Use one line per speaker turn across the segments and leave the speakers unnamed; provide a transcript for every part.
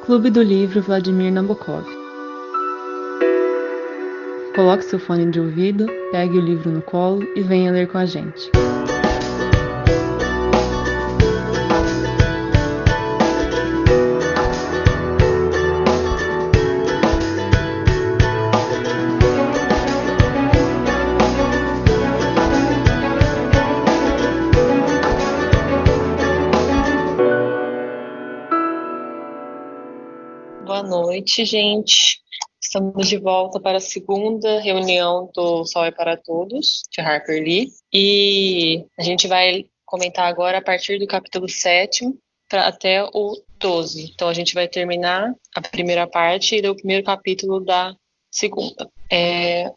Clube do Livro Vladimir Nabokov. Coloque seu fone de ouvido, pegue o livro no colo e venha ler com a gente.
Boa noite, gente. Estamos de volta para a segunda reunião do Sol é para Todos, de Harper Lee. E a gente vai comentar agora a partir do capítulo 7 até o 12. Então a gente vai terminar a primeira parte e do primeiro capítulo da segunda.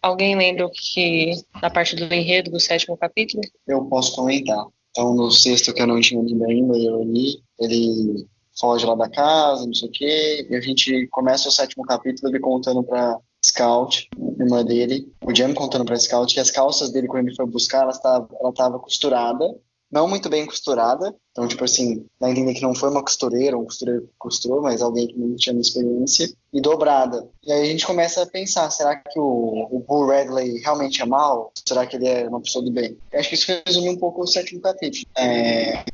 Alguém lembra o que da parte do enredo do 7º capítulo?
Eu posso comentar. Então, no 6º, que eu não tinha lido ainda, eu li, ele foge lá da casa, não sei o quê, e a gente começa o 7º capítulo, ele contando pra Scout, irmã dele, o Jem contando pra Scout que as calças dele, quando ele foi buscar, ela tava costurada, não muito bem costurada, então, tipo assim, dá a entender que não foi uma costureira, um costureiro que costurou, mas alguém que não tinha experiência, e dobrada. E aí a gente começa a pensar, será que o Bull Radley realmente é mau? Será que ele é uma pessoa do bem? Eu acho que isso resume um pouco o 7º capítulo.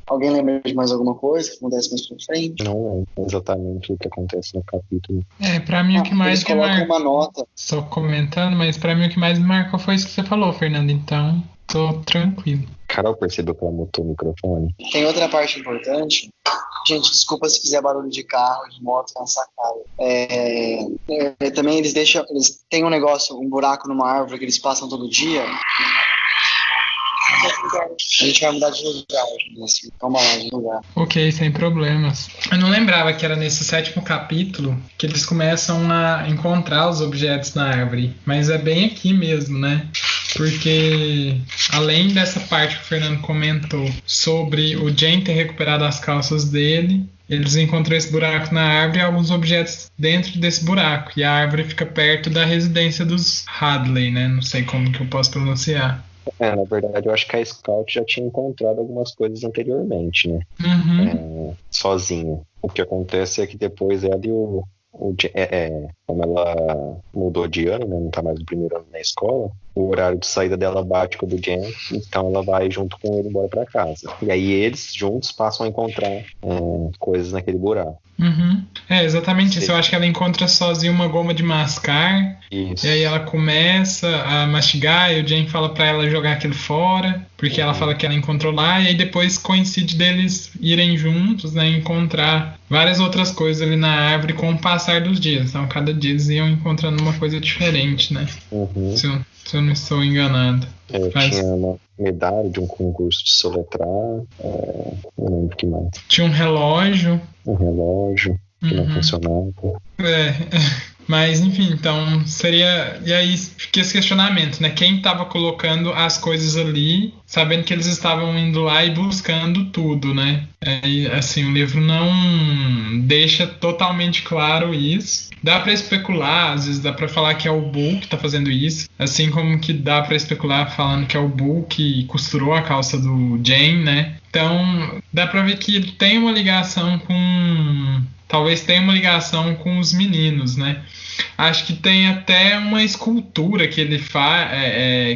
Alguém lembra de mais alguma coisa que acontece mais pra frente?
Não é exatamente o que acontece no capítulo.
Pra mim o que mais
eles colocam uma nota.
Só comentando, mas pra mim o que mais me marcou foi isso que você falou, Fernando, então tô tranquilo.
Carol percebeu que ela mutou o microfone?
Tem outra parte importante. Gente, desculpa se fizer barulho de carro, de moto na sacada. Também eles têm um negócio, um buraco numa árvore que eles passam todo dia. A gente vai mudar de lugar, assim, calma lá, de lugar.
Ok, sem problemas. Eu não lembrava que era nesse 7º capítulo que eles começam a encontrar os objetos na árvore, mas é bem aqui mesmo, né? Porque além dessa parte que o Fernando comentou sobre o Jen ter recuperado as calças dele, eles encontram esse buraco na árvore e alguns objetos dentro desse buraco. E a árvore fica perto da residência dos Hadley, né? Não sei como que eu posso pronunciar.
Na verdade, eu acho que a Scout já tinha encontrado algumas coisas anteriormente, né? Sozinha. O que acontece é que depois ela e como ela mudou de ano, né? Não tá mais no primeiro ano na escola, o horário de saída dela bate com o do Jen, então ela vai junto com ele embora pra casa. E aí eles juntos passam a encontrar coisas naquele buraco.
Exatamente isso. Eu acho que ela encontra sozinha uma goma de mascar.
Isso.
E aí ela começa a mastigar e o Jen fala pra ela jogar aquilo fora, porque ela fala que ela encontrou lá, e aí depois coincide deles irem juntos, né, encontrar várias outras coisas ali na árvore com o passar dos dias. Então cada dia eles iam encontrando uma coisa diferente, né? Se eu não estou enganado.
Tinha uma medalha de um concurso de soletrar, não lembro o que mais.
Tinha um relógio.
Que não funcionava.
Mas enfim, então seria. E aí fica esse questionamento, né? Quem estava colocando as coisas ali, sabendo que eles estavam indo lá e buscando tudo, né? E assim, o livro não deixa totalmente claro isso. Dá pra especular, às vezes dá pra falar que é o Bull que tá fazendo isso, assim como que dá pra especular falando que é o Bull que costurou a calça do Jen, né? Então dá pra ver que ele tem uma ligação com... Talvez tenha uma ligação com os meninos, né? Acho que tem até uma escultura que ele faz,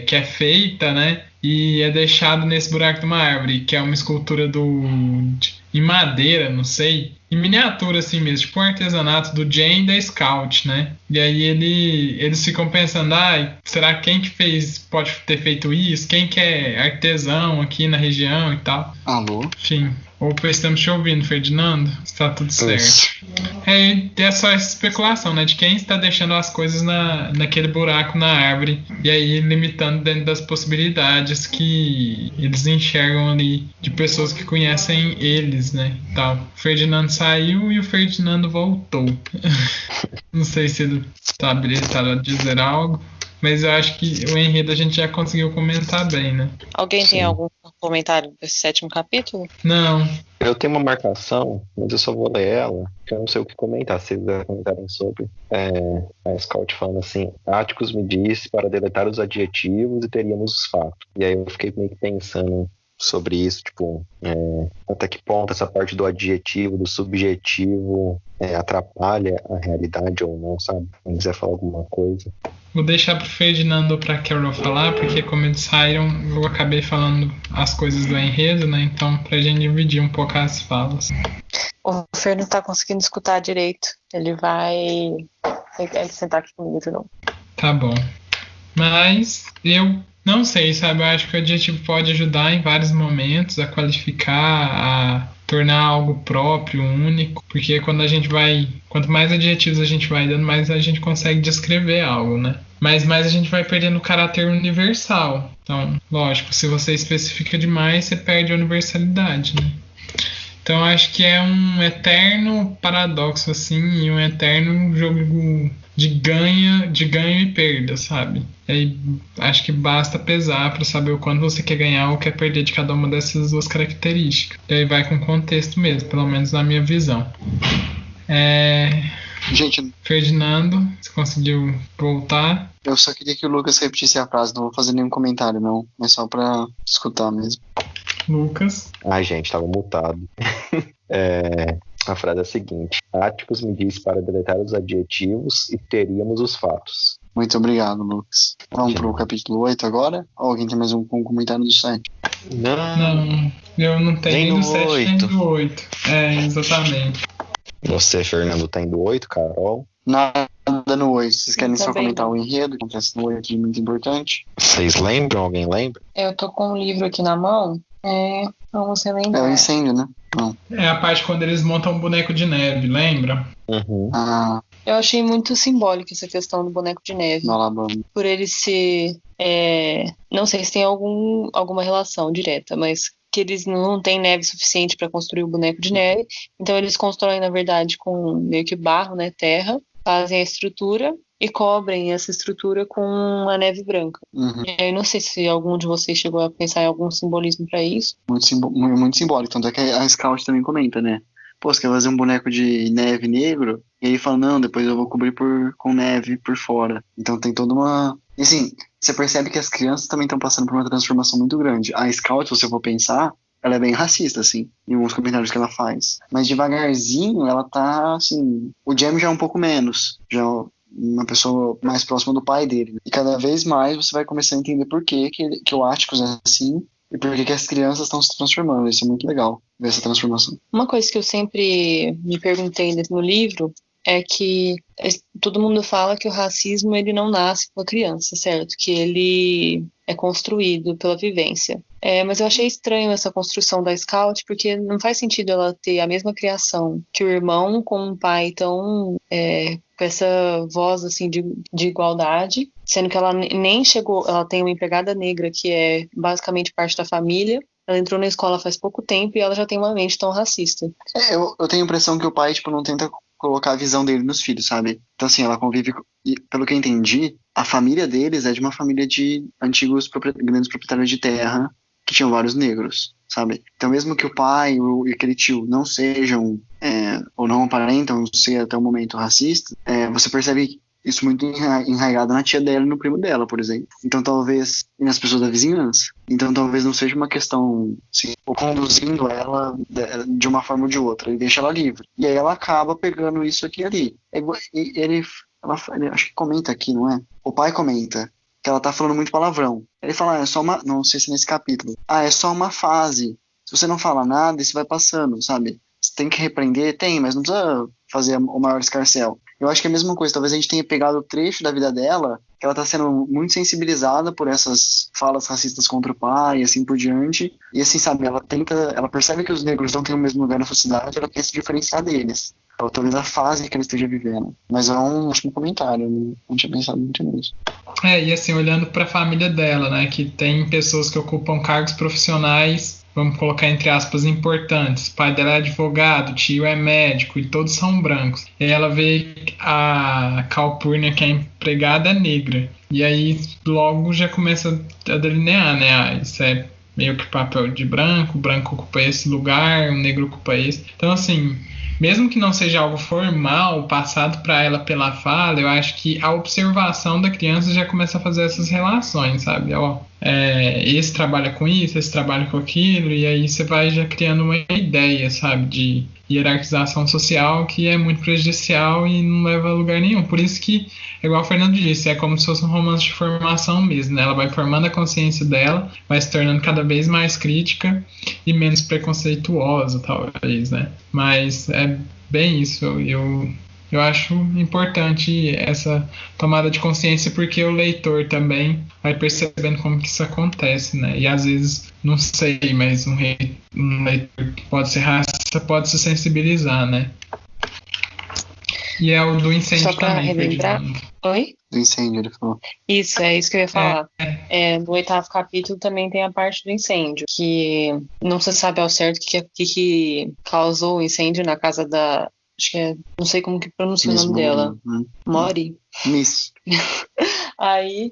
que é feita, né? E é deixado nesse buraco de uma árvore, que é uma escultura em madeira, não sei, em miniatura assim mesmo, tipo um artesanato do Jen e da Scout, né? E aí eles ficam pensando, será quem que pode ter feito isso? Quem que é artesão aqui na região e tal?
Alô?
Enfim. Opa, estamos te ouvindo, Ferdinando? Está tudo certo. É só essa especulação, né? De quem está deixando as coisas naquele buraco na árvore. E aí limitando dentro das possibilidades que eles enxergam ali de pessoas que conhecem eles, né? Tal. O Ferdinando saiu e o Ferdinando voltou. Não sei se ele está habilitado a dizer algo. Mas eu acho que o enredo a gente já conseguiu comentar bem, né?
Alguém tem algum comentário desse 7º capítulo?
Não.
Eu tenho uma marcação, mas eu só vou ler ela, que eu não sei o que comentar, se vocês comentarem sobre. A Scout falando assim: Áticos me disse para deletar os adjetivos e teríamos os fatos. E aí eu fiquei meio que pensando sobre isso, tipo, até que ponto essa parte do adjetivo, do subjetivo atrapalha a realidade ou não, sabe? Se quiser falar alguma coisa.
Vou deixar pro Ferdinando ou pra Carol falar, porque como eles saíram, eu acabei falando as coisas do enredo, né? Então, pra gente dividir um pouco as falas.
O Fer não tá conseguindo escutar direito. Ele vai sentar aqui comigo de novo.
Tá bom. Mas eu não sei, sabe? Eu acho que o adjetivo pode ajudar em vários momentos a qualificar, a tornar algo próprio, único, porque quanto mais adjetivos a gente vai dando, mais a gente consegue descrever algo, né? Mas mais a gente vai perdendo o caráter universal. Então, lógico, se você especifica demais, você perde a universalidade, né? Então, acho que é um eterno paradoxo, assim, e um eterno jogo de ganho e perda, sabe? E aí, acho que basta pesar para saber o quanto você quer ganhar ou quer perder de cada uma dessas duas características. E aí vai com contexto mesmo, pelo menos na minha visão.
Gente,
Ferdinando, você conseguiu voltar?
eu só queria que o Lucas repetisse a frase, não vou fazer nenhum comentário, não. É só pra escutar mesmo.
Lucas?
Gente, tava mutado. A frase é a seguinte: Áticos me disse para deletar os adjetivos e teríamos os fatos.
Muito obrigado, Lucas. Vamos pro capítulo 8 agora? Ou alguém tem mais um comentário do 7?
Não, eu não tenho nem do 7 nem do 8. Exatamente.
Você, Fernando, tem do 8, Carol?
Nada no 8. Vocês querem só
Também
comentar
não.
o enredo que acontece no 8 de muito importante?
Vocês lembram? Alguém lembra?
Eu tô com um livro aqui na mão. Vamos relembrar.
É o incêndio, né? Não.
É a parte quando eles montam um boneco de neve, lembra?
Uhum.
Eu achei muito simbólica essa questão do boneco de neve.
No Alabama.
Por ele ser... não sei se tem alguma relação direta, mas que eles não têm neve suficiente para construir o boneco de neve. Então eles constroem, na verdade, com meio que barro, né, terra, fazem a estrutura e cobrem essa estrutura com a neve branca.
Uhum.
Eu não sei se algum de vocês chegou a pensar em algum simbolismo para isso.
Muito simbólico. Tanto é que a Scout também comenta, né? Pô, você quer fazer um boneco de neve negro? E ele fala, não, depois eu vou cobrir com neve por fora. Então tem toda uma... E assim, você percebe que as crianças também estão passando por uma transformação muito grande. A Scout, se você for pensar, ela é bem racista, assim, em alguns comentários que ela faz. Mas devagarzinho, ela tá, assim... O Jamie já é um pouco menos. Já uma pessoa mais próxima do pai dele. E cada vez mais você vai começar a entender por que o Áticos é assim e por que as crianças estão se transformando. Isso é muito legal, ver essa transformação.
Uma coisa que eu sempre me perguntei no livro é que todo mundo fala que o racismo ele não nasce com a criança, certo? Que ele é construído pela vivência. Mas eu achei estranho essa construção da Scout, porque não faz sentido ela ter a mesma criação que o irmão com um pai tão... com essa voz assim de igualdade, sendo que ela nem chegou... Ela tem uma empregada negra que é basicamente parte da família. Ela entrou na escola faz pouco tempo e ela já tem uma mente tão racista.
Eu tenho a impressão que o pai, tipo, não tenta colocar a visão dele nos filhos, sabe? Então, assim, ela convive... E, pelo que eu entendi, a família deles é de uma família de antigos grandes proprietários de terra que tinham vários negros, sabe? Então, mesmo que o pai e aquele tio não sejam, ou não aparentam ser até o momento racista, você percebe isso muito enraizado na tia dela e no primo dela, por exemplo. Então, talvez... E nas pessoas da vizinhança. Então, talvez não seja uma questão, assim, ou conduzindo ela de uma forma ou de outra. Ele deixa ela livre. E aí ela acaba pegando isso aqui e ali. E ele acho que comenta aqui, não é? O pai comenta que ela tá falando muito palavrão. Ele fala, é só uma... Não sei se é nesse capítulo. É só uma fase. Se você não fala nada, isso vai passando, sabe? Você tem que repreender? Tem, mas não precisa fazer o maior escarcéu. Eu acho que é a mesma coisa. Talvez a gente tenha pegado o trecho da vida dela, que ela tá sendo muito sensibilizada por essas falas racistas contra o pai e assim por diante. E assim, sabe, ela percebe que os negros não têm o mesmo lugar na sociedade, ela quer se diferenciar deles. Ou talvez a fase que ela esteja vivendo. Mas é um ótimo comentário, eu não tinha pensado muito nisso.
E assim, olhando para a família dela, né, que tem pessoas que ocupam cargos profissionais, vamos colocar entre aspas, importantes. O pai dela é advogado, o tio é médico e todos são brancos. E aí ela vê a Calpurnia, que é empregada, é negra. E aí logo já começa a delinear, né, isso é meio que papel de branco, o branco ocupa esse lugar, o negro ocupa esse. Então assim... mesmo que não seja algo formal, passado para ela pela fala, eu acho que a observação da criança já começa a fazer essas relações, sabe? Esse trabalha com isso, esse trabalha com aquilo, e aí você vai já criando uma ideia, sabe, de hierarquização social que é muito prejudicial e não leva a lugar nenhum. Por isso que, igual o Fernando disse, é como se fosse um romance de formação mesmo, né? Ela vai formando a consciência dela, vai se tornando cada vez mais crítica e menos preconceituosa, talvez, né? Mas é bem isso. Eu acho importante essa tomada de consciência, porque o leitor também vai percebendo como que isso acontece, né? E às vezes, não sei, mas um leitor pode ser racista, pode se sensibilizar, né? E é o do incêndio
só pra
também.
relembrar. Oi?
Do incêndio, ele falou.
Isso, é isso que eu ia falar. No 8º capítulo também tem a parte do incêndio, que não se sabe ao certo o que causou o incêndio na casa da... Acho que não sei como que pronuncia
Miss
o nome dela. Mori?
Miss.
Aí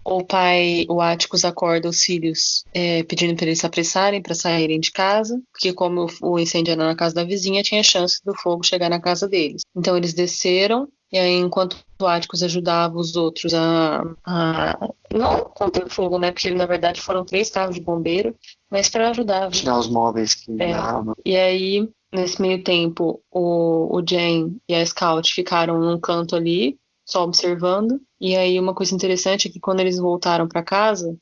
o pai, o Atticus, acorda os filhos pedindo para eles se apressarem para saírem de casa, porque como o incêndio era na casa da vizinha, tinha chance do fogo chegar na casa deles. Então eles desceram, e aí enquanto o Atticus ajudava os outros a não conter o fogo, né, porque na verdade foram 3 carros de bombeiro, mas para ajudar.
Tirar os móveis que davam.
E aí, nesse meio tempo, o Jen e a Scout ficaram num canto ali, só observando. E aí uma coisa interessante é que quando eles voltaram para casa,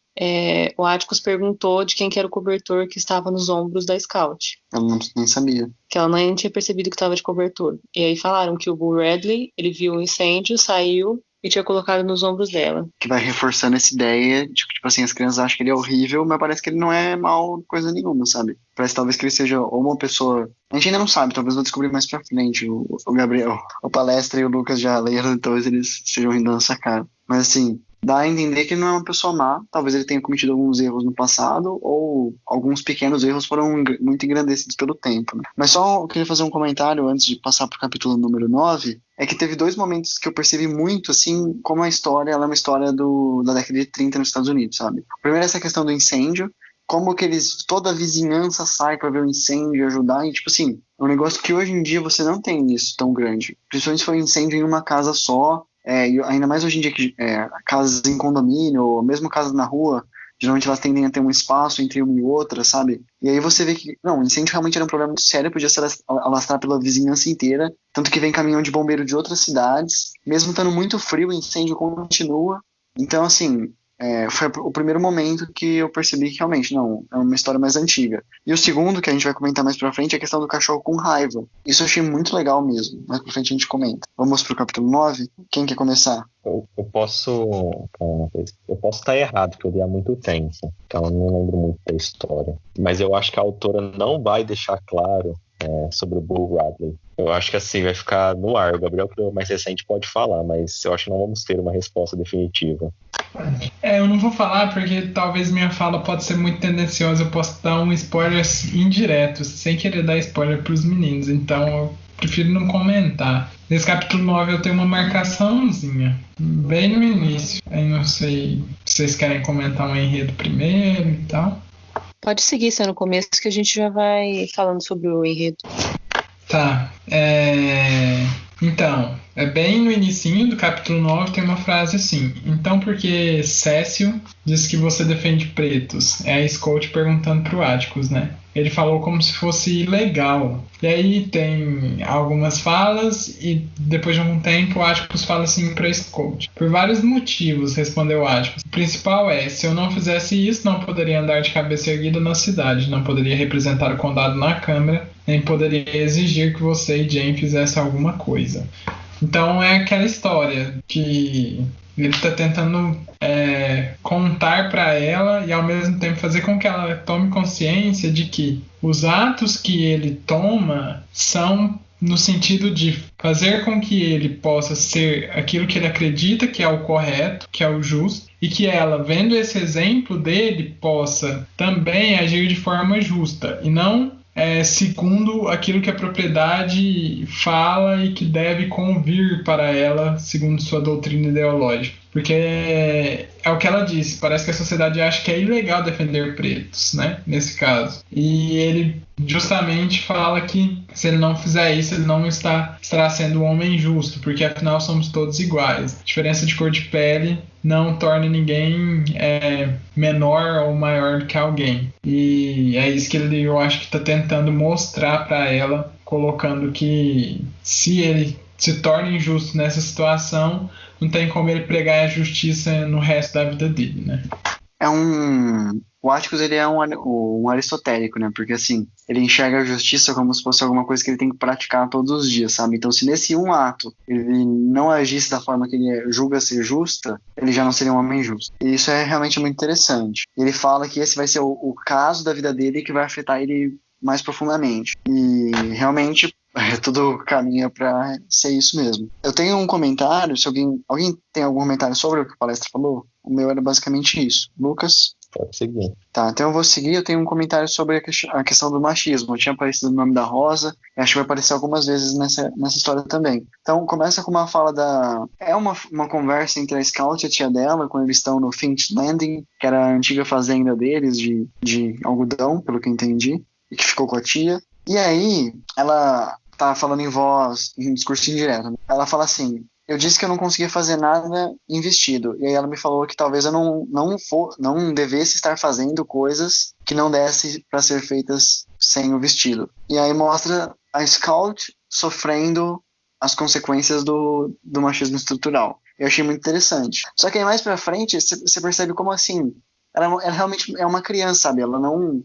o Atticus perguntou de quem que era o cobertor que estava nos ombros da Scout.
Ela nem sabia.
Que ela nem tinha percebido que estava de cobertor. E aí falaram que o Bull Radley, ele viu o incêndio, saiu e tinha colocado nos ombros dela.
Que vai reforçando essa ideia de que, tipo assim, as crianças acham que ele é horrível, mas parece que ele não é mal coisa nenhuma, sabe? Parece talvez que ele seja ou uma pessoa... A gente ainda não sabe, talvez vou descobrir mais pra frente. O Gabriel, o Palestra e o Lucas já leram, talvez eles estejam rindo nessa cara. Mas assim, dá a entender que ele não é uma pessoa má, talvez ele tenha cometido alguns erros no passado, ou alguns pequenos erros foram muito engrandecidos pelo tempo, né? Mas só eu queria fazer um comentário antes de passar pro capítulo número 9, é que teve 2 momentos que eu percebi muito, assim, como a história, ela é uma história da década de 30 nos Estados Unidos, sabe? Primeiro essa questão do incêndio, como que toda a vizinhança sai pra ver o incêndio e ajudar, e tipo assim, é um negócio que hoje em dia você não tem isso tão grande, principalmente se for um incêndio em uma casa só, e ainda mais hoje em dia que casas em condomínio, ou mesmo casas na rua, geralmente elas tendem a ter um espaço entre uma e outra, sabe? E aí você vê que, não, o incêndio realmente era um problema muito sério, podia se alastrar pela vizinhança inteira, tanto que vem caminhão de bombeiro de outras cidades, mesmo estando muito frio, o incêndio continua. Então, assim, foi o primeiro momento que eu percebi que realmente, não, é uma história mais antiga. E o segundo, que a gente vai comentar mais pra frente, é a questão do cachorro com raiva. Isso eu achei muito legal mesmo. Mais pra frente a gente comenta. Vamos pro capítulo 9? Quem quer começar?
Eu posso estar errado, porque eu li há muito tempo, então eu não lembro muito da história. Mas eu acho que a autora não vai deixar claro sobre o Bull Radley. Eu acho que assim vai ficar no ar. O Gabriel, que é o mais recente, pode falar, mas eu acho que não vamos ter uma resposta definitiva.
Eu não vou falar porque talvez minha fala pode ser muito tendenciosa. Eu posso dar um spoiler indireto, sem querer dar spoiler para os meninos. Então eu prefiro não comentar. Nesse capítulo 9 eu tenho uma marcaçãozinha, bem no início. Aí não sei se vocês querem comentar um enredo primeiro e tal.
Pode seguir, se é no começo, que a gente já vai falando sobre o enredo.
Tá. Então, bem no inicinho do capítulo 9 tem uma frase assim: então porque Cécio diz que você defende pretos? É a Scout perguntando pro Atticus, né? Ele falou como se fosse ilegal. E aí tem algumas falas e depois de algum tempo o Atticus fala assim pra Scout: por vários motivos, respondeu o Atticus. O principal se eu não fizesse isso, não poderia andar de cabeça erguida na cidade, não poderia representar o condado na Câmara, nem poderia exigir que você e Jane fizessem alguma coisa. Então é aquela história que ele está tentando contar para ela e ao mesmo tempo fazer com que ela tome consciência de que os atos que ele toma são no sentido de fazer com que ele possa ser aquilo que ele acredita que é o correto, que é o justo, e que ela, vendo esse exemplo dele, possa também agir de forma justa e não segundo aquilo que a propriedade fala e que deve convir para ela segundo sua doutrina ideológica. Porque é o que ela disse, parece que a sociedade acha que é ilegal defender pretos, né, nesse caso. E ele justamente fala que se ele não fizer isso, ele não estará sendo um homem justo, porque afinal somos todos iguais. A diferença de cor de pele não torna ninguém menor ou maior do que alguém. E é isso que eu acho que está tentando mostrar para ela, colocando que se ele se torna injusto nessa situação, não tem como ele pregar a justiça no resto da vida dele, né?
O Atticus, ele é um aristotélico, né? Porque, assim, ele enxerga a justiça como se fosse alguma coisa que ele tem que praticar todos os dias, sabe? Então, se nesse um ato ele não agisse da forma que ele julga ser justa, ele já não seria um homem justo. E isso é realmente muito interessante. Ele fala que esse vai ser o caso da vida dele que vai afetar ele mais profundamente. E, realmente, tudo caminha para ser isso mesmo. Eu tenho um comentário, se alguém tem algum comentário sobre o que a palestra falou, o meu era basicamente isso. Lucas?
Pode seguir.
Tá, então eu vou seguir. Eu tenho um comentário sobre a questão do machismo. Tinha aparecido o nome da Rosa, e acho que vai aparecer algumas vezes nessa história também. Então começa com uma fala uma conversa entre a Scout e a tia dela, quando eles estão no Finch Landing, que era a antiga fazenda deles de algodão, pelo que eu entendi, e que ficou com a tia. E aí ela tá falando em discurso indireto. Ela fala assim: eu disse que eu não conseguia fazer nada em vestido. E aí ela me falou que talvez eu não devesse estar fazendo coisas que não desse para ser feitas sem o vestido. E aí mostra a Scout sofrendo as consequências do machismo estrutural. Eu achei muito interessante. Só que aí mais pra frente você percebe como assim, ela realmente é uma criança, sabe? Ela não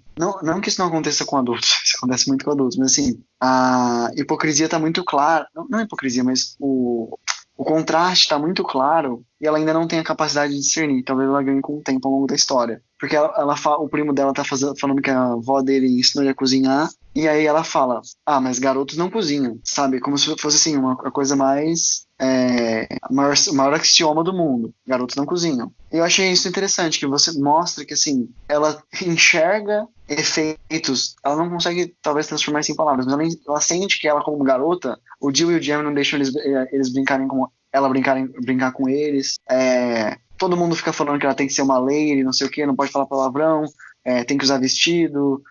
que isso não aconteça com adultos, isso acontece muito com adultos, mas assim, a hipocrisia tá muito clara. Não a hipocrisia, mas o contraste está muito claro e ela ainda não tem a capacidade de discernir. Talvez ela ganhe com o tempo ao longo da história. Porque o primo dela tá falando que a avó dele ensinou ele a cozinhar, e aí ela fala: mas garotos não cozinham, sabe? Como se fosse assim, uma coisa mais... o maior axioma do mundo. Garotos não cozinham. E eu achei isso interessante, que você mostra que, assim, ela enxerga efeitos, ela não consegue, talvez, transformar isso em palavras, mas ela sente que ela, como garota, o Jill e o Jamie não deixam eles brincarem com ela, brincar com eles. Todo mundo fica falando que ela tem que ser uma lady, não sei o que, não pode falar palavrão, tem que usar vestido,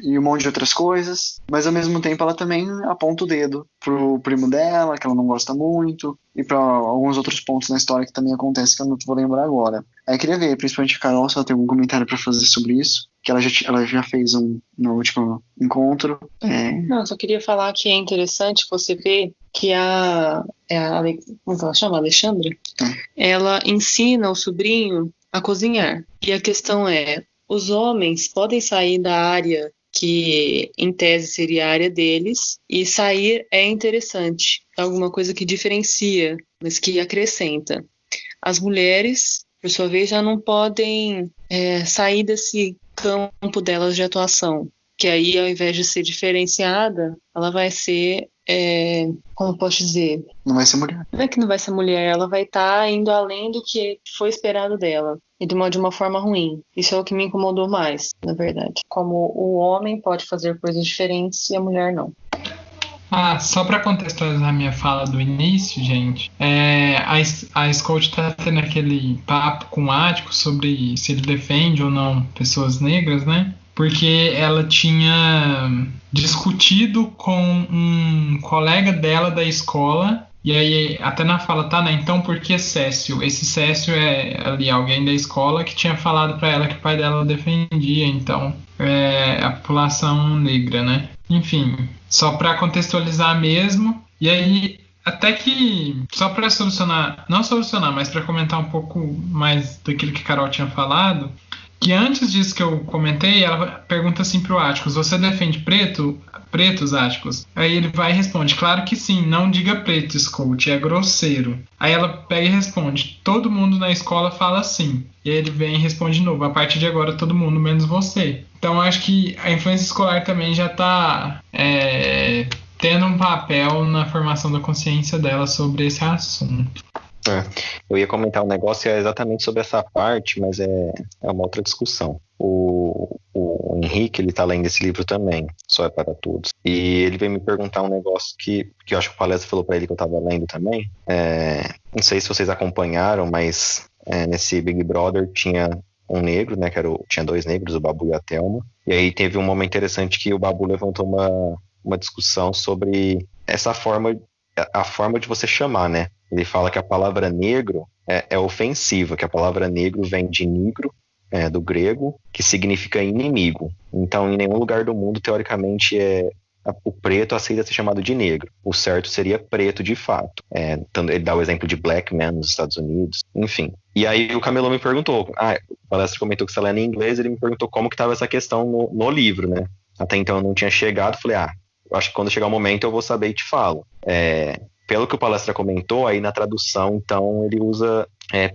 e um monte de outras coisas, mas ao mesmo tempo ela também aponta o dedo pro primo dela, que ela não gosta muito, e para alguns outros pontos na história que também acontece, que eu não vou lembrar agora. Aí eu queria ver, principalmente a Carol, se ela tem algum comentário para fazer sobre isso, que ela já fez no último encontro.
Não, só queria falar que é interessante você ver que como ela chama? Alexandra? Ela ensina o sobrinho a cozinhar. E a questão é: os homens podem sair da área que, em tese, seria a área deles, e sair é interessante. É alguma coisa que diferencia, mas que acrescenta. As mulheres, por sua vez, já não podem sair desse campo delas de atuação, que aí, ao invés de ser diferenciada, ela vai ser... como posso dizer?
Não vai ser mulher.
Não é que não vai ser mulher, ela vai estar indo além do que foi esperado dela. E de uma forma ruim. Isso é o que me incomodou mais, na verdade. Como o homem pode fazer coisas diferentes e a mulher não.
Só para contextualizar a minha fala do início, gente, a Scout tá tendo aquele papo com o Atticus sobre se ele defende ou não pessoas negras, né? Porque ela tinha discutido com um colega dela da escola, e aí até na fala, né? Então por que Cécio? Esse Cécio é ali alguém da escola que tinha falado para ela que o pai dela defendia, então, a população negra, né? Enfim, só para contextualizar mesmo, e aí... Até que, só para não solucionar, mas para comentar um pouco mais daquilo que a Carol tinha falado, que antes disso que eu comentei, ela pergunta assim pro Atticus: você defende pretos, Atticus? Aí ele vai e responde: claro que sim, não diga preto, Scout, é grosseiro. Aí ela pega e responde: todo mundo na escola fala assim. E aí ele vem e responde de novo: a partir de agora todo mundo, menos você. Então eu acho que a influência escolar também já está tendo um papel na formação da consciência dela sobre esse assunto.
Eu ia comentar um negócio exatamente sobre essa parte, mas é uma outra discussão. O Henrique, ele tá lendo esse livro também, Só é para Todos. E ele veio me perguntar um negócio que eu acho que o Palestra falou para ele que eu tava lendo também. Não sei se vocês acompanharam, mas nesse Big Brother tinha um negro, né? Tinha 2 negros, o Babu e a Thelma. E aí teve um momento interessante que o Babu levantou uma discussão sobre essa forma, a forma de você chamar, né? Ele fala que a palavra negro é ofensiva, que a palavra negro vem de nigro, do grego, que significa inimigo. Então, em nenhum lugar do mundo, teoricamente, o preto aceita ser chamado de negro. O certo seria preto de fato. Ele dá o exemplo de black man nos Estados Unidos, enfim. E aí o Camilo me perguntou, o Palestra comentou que você lê em inglês, ele me perguntou como que estava essa questão no livro, né? Até então eu não tinha chegado, falei, eu acho que quando chegar o momento eu vou saber e te falo. Pelo que o Palestra comentou, aí na tradução, então, ele usa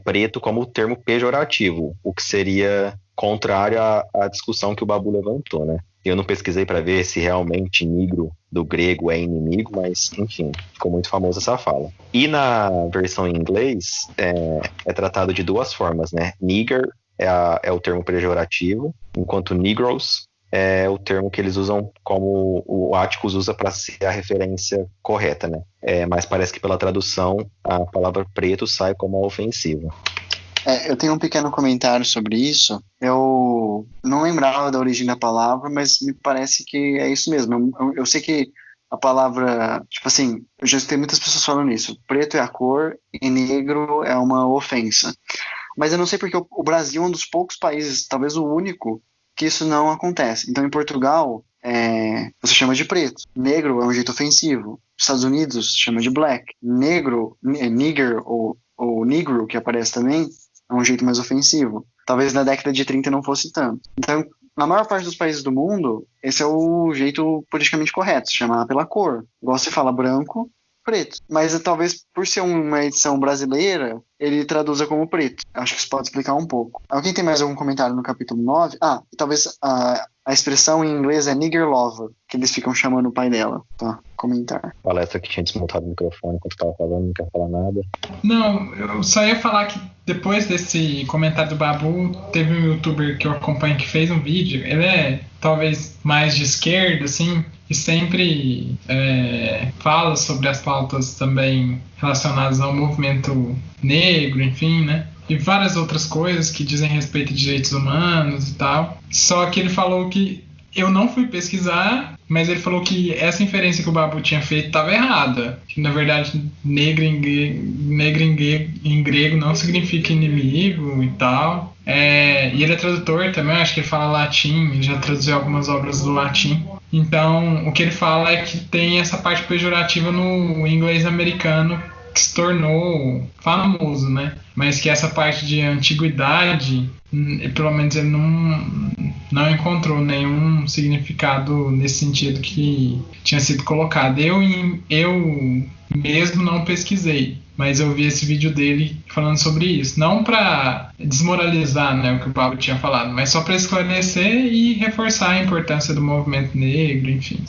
preto como termo pejorativo, o que seria contrário à discussão que o Babu levantou, né? Eu não pesquisei para ver se realmente negro do grego é inimigo, mas, enfim, ficou muito famosa essa fala. E na versão em inglês, é tratado de 2 formas, né? Nigger é o termo pejorativo, enquanto Negroes é o termo que eles usam como o Atticus usa para ser a referência correta, né? Mas parece que pela tradução a palavra preto sai como a ofensiva.
Eu tenho um pequeno comentário sobre isso. Eu não lembrava da origem da palavra, mas me parece que é isso mesmo. Eu sei que a palavra, tipo assim, eu já escutei muitas pessoas falando isso. Preto é a cor e negro é uma ofensa. Mas eu não sei porque o Brasil é um dos poucos países, talvez o único, que isso não acontece. Então, em Portugal, você chama de preto. Negro é um jeito ofensivo. Nos Estados Unidos, chama de black. Negro, nigger ou negro, que aparece também, é um jeito mais ofensivo. Talvez na década de 30 não fosse tanto. Então, na maior parte dos países do mundo, esse é o jeito politicamente correto, se chamar pela cor. Igual você fala branco, preto. Mas talvez por ser uma edição brasileira, ele traduza como preto. Acho que isso pode explicar um pouco. Alguém tem mais algum comentário no capítulo 9? Talvez a expressão em inglês é nigger lover, que eles ficam chamando o pai dela. Tá, comentar.
Palestra que tinha desmontado o microfone enquanto estava falando, não quer falar nada.
Não, eu só ia falar que depois desse comentário do Babu, teve um youtuber que eu acompanho que fez um vídeo. Ele é talvez mais de esquerda, assim, e sempre fala sobre as pautas também relacionadas ao movimento negro, enfim, né? E várias outras coisas que dizem respeito a direitos humanos e tal. Só que ele falou que eu não fui pesquisar, mas ele falou que essa inferência que o Babu tinha feito estava errada. Que, na verdade, negro em grego não significa inimigo e tal. E ele é tradutor também, acho que ele fala latim, ele já traduziu algumas obras do latim. Então, o que ele fala é que tem essa parte pejorativa no inglês americano que se tornou famoso, né? Mas que essa parte de antiguidade, pelo menos ele não encontrou nenhum significado nesse sentido que tinha sido colocado. Eu mesmo não pesquisei, mas eu vi esse vídeo dele falando sobre isso. Não para desmoralizar, né, o que o Pablo tinha falado, mas só para esclarecer e reforçar a importância do movimento negro, enfim.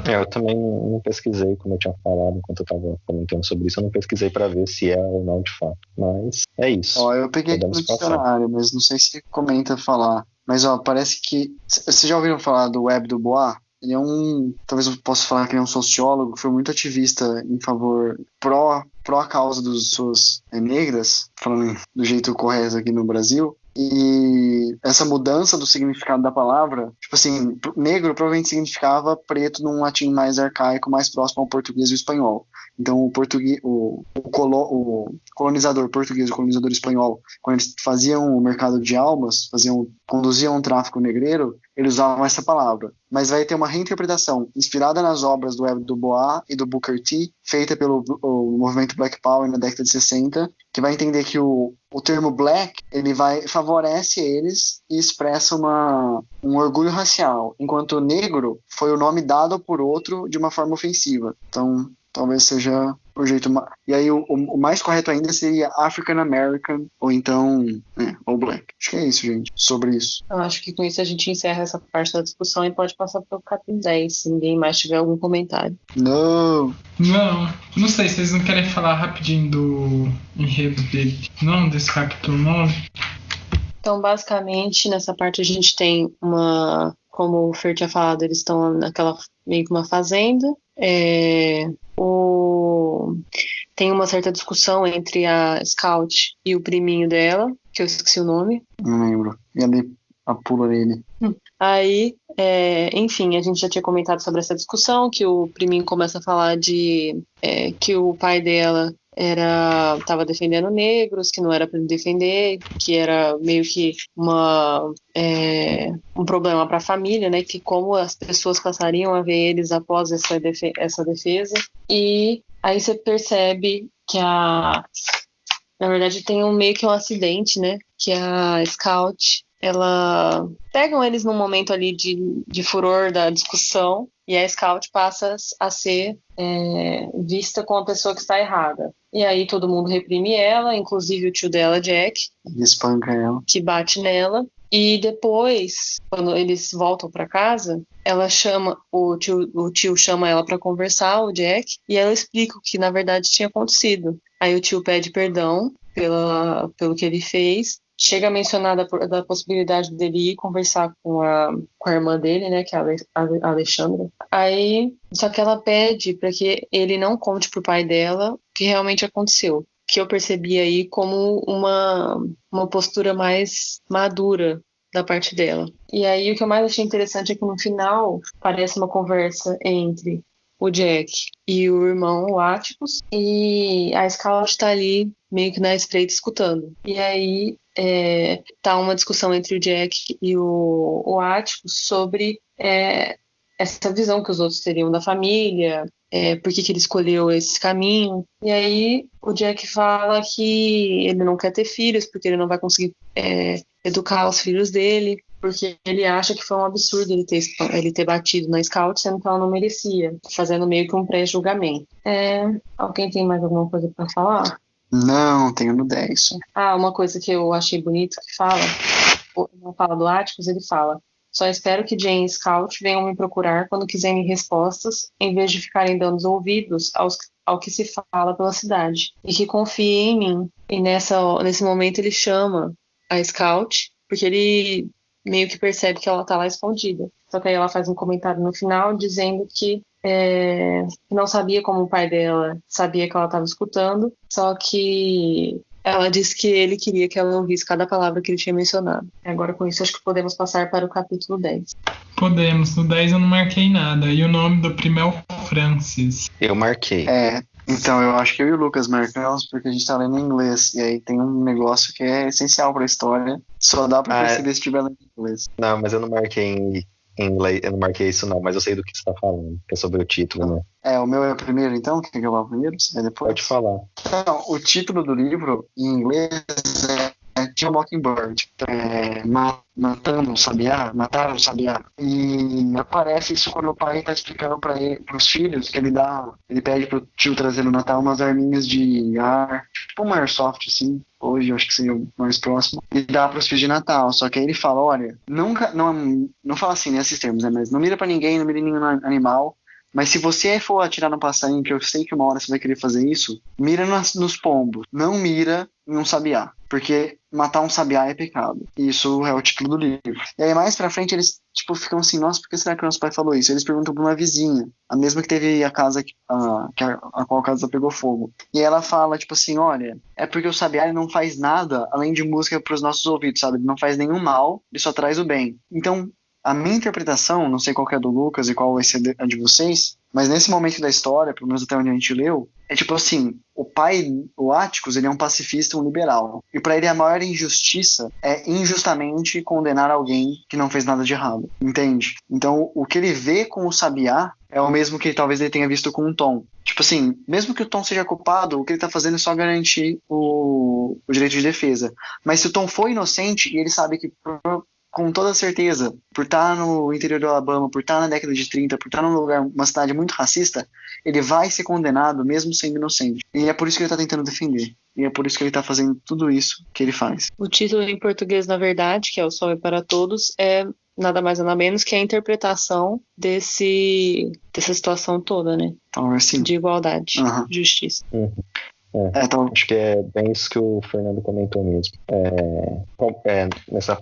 Eu também não pesquisei, como eu tinha falado enquanto eu estava comentando sobre isso, eu não pesquisei para ver se é ou não de fato. Mas é isso.
Eu peguei aqui no dicionário, mas não sei se comenta falar. Mas parece que... Vocês já ouviram falar do Web du Bois? Ele é talvez eu possa falar que ele é um sociólogo, foi muito ativista em favor, pró a causa das pessoas negras, falando do jeito correto aqui no Brasil. E essa mudança do significado da palavra, tipo assim, negro provavelmente significava preto num latim mais arcaico, mais próximo ao português e ao espanhol. Então o colonizador português e o colonizador espanhol, quando eles faziam o mercado de almas, conduziam um tráfico negreiro, eles usavam essa palavra. Mas vai ter uma reinterpretação inspirada nas obras do Web du Bois e do Booker T, feita pelo movimento Black Power na década de 60, que vai entender que o termo black, ele favorece eles e expressa um orgulho racial, enquanto negro foi o nome dado por outro de uma forma ofensiva. Então, talvez seja o jeito. E aí o mais correto ainda seria African American, ou então All Black. Acho que é isso, gente, sobre isso.
Eu acho que com isso a gente encerra essa parte da discussão e pode passar para o capítulo 10, se ninguém mais tiver algum comentário.
Não sei, vocês não querem falar rapidinho do enredo dele, não, desse capítulo 9?
Então, basicamente, nessa parte a gente tem como o Fer tinha falado, eles estão naquela meio que uma fazenda. Tem uma certa discussão entre a Scout e o priminho dela, que eu esqueci o nome.
Não lembro. E ali a pula dele.
Aí, enfim, a gente já tinha comentado sobre essa discussão, que o priminho começa a falar que o pai dela estava defendendo negros, que não era para ele defender, que era meio que um problema para a família, né? Que como as pessoas passariam a ver eles após essa defesa. E aí você percebe que na verdade tem meio que um acidente, né? Que a Scout, pegam eles num momento ali de furor da discussão, e a Scout passa a ser vista como a pessoa que está errada. E aí todo mundo reprime ela, inclusive o tio dela, Jack,
espanca ela,
que bate nela. E depois, quando eles voltam para casa, o tio chama ela para conversar, o Jack, e ela explica o que na verdade tinha acontecido. Aí o tio pede perdão pelo que ele fez. Chega a mencionar da possibilidade dele ir conversar com a irmã dele, né, que é a Alexandra. Aí, só que ela pede para que ele não conte pro pai dela o que realmente aconteceu. Que eu percebi aí como uma postura mais madura da parte dela. E aí o que eu mais achei interessante é que no final parece uma conversa entre o Jack e o irmão, o Atticus, e a Scout tá ali meio que na espreita escutando. E aí tá uma discussão entre o Jack e o Atticus sobre essa visão que os outros teriam da família, por que ele escolheu esse caminho. E aí o Jack fala que ele não quer ter filhos, porque ele não vai conseguir educar os filhos dele, porque ele acha que foi um absurdo ele ter batido na Scout, sendo que ela não merecia, fazendo meio que um pré-julgamento. Alguém tem mais alguma coisa para falar?
Não, tenho no 10.
Uma coisa que eu achei bonito que não fala do Atticus, ele fala: só espero que Jane e Scout venham me procurar quando quiserem respostas, em vez de ficarem dando ouvidos ao que se fala pela cidade, e que confiem em mim. E nesse momento ele chama a Scout, porque ele meio que percebe que ela tá lá escondida. Só que aí ela faz um comentário no final dizendo que não sabia como o pai dela sabia que ela estava escutando, só que ela disse que ele queria que ela ouvisse cada palavra que ele tinha mencionado. Agora com isso acho que podemos passar para o capítulo 10.
Podemos, no 10 eu não marquei nada. E o nome do primo é o Francis.
Eu marquei.
Então eu acho que eu e o Lucas marcamos porque a gente tá lendo em inglês, e aí tem um negócio que é essencial pra história, só dá pra perceber se estiver lendo em inglês.
Não, mas eu não marquei em inglês, eu não marquei isso não, mas eu sei do que você tá falando, que é sobre o título, né?
O meu é o primeiro então? Quer que eu vá primeiro? Depois?
Pode falar.
Então, o título do livro em inglês é Kill Mockingbird. Mataram o Sabiá. E aparece isso quando o pai tá explicando pros filhos que ele pede pro tio trazer no Natal umas arminhas de ar, tipo uma airsoft assim. Hoje eu acho que seria o mais próximo, e dá para os filhos de Natal. Só que aí ele fala, olha, não fala assim nesses termos, né? Mas não mira para ninguém, não mira em nenhum animal. Mas se você for atirar no passarinho, que eu sei que uma hora você vai querer fazer isso, mira nos pombos, não mira em um sabiá, porque matar um sabiá é pecado. Isso é o título do livro. E aí mais pra frente eles ficam assim, nossa, por que será que o nosso pai falou isso? Eles perguntam pra uma vizinha, a mesma que teve a casa a qual a casa pegou fogo. E ela fala, assim, olha, é porque o sabiá ele não faz nada além de música pros nossos ouvidos, sabe? Ele não faz nenhum mal, ele só traz o bem. Então, a minha interpretação, não sei qual que é a do Lucas e qual vai ser a de vocês, mas nesse momento da história, pelo menos até onde a gente leu, é assim, o pai, o Atticus, ele é um pacifista, um liberal. E para ele a maior injustiça é injustamente condenar alguém que não fez nada de errado, entende? Então o que ele vê com o sabiá é o mesmo que talvez ele tenha visto com o Tom. Assim, mesmo que o Tom seja culpado, o que ele tá fazendo é só garantir o direito de defesa. Mas se o Tom for inocente e ele sabe que com toda certeza, por estar no interior do Alabama, por estar na década de 30, por estar num lugar, uma cidade muito racista, ele vai ser condenado mesmo sendo inocente. E é por isso que ele está tentando defender. E é por isso que ele está fazendo tudo isso que ele faz.
O título em português, na verdade, que é O Sol é para Todos, é nada mais nada menos que a interpretação dessa situação toda, né?
Então, assim,
de igualdade, justiça.
Então,
acho que é bem isso que o Fernando comentou mesmo.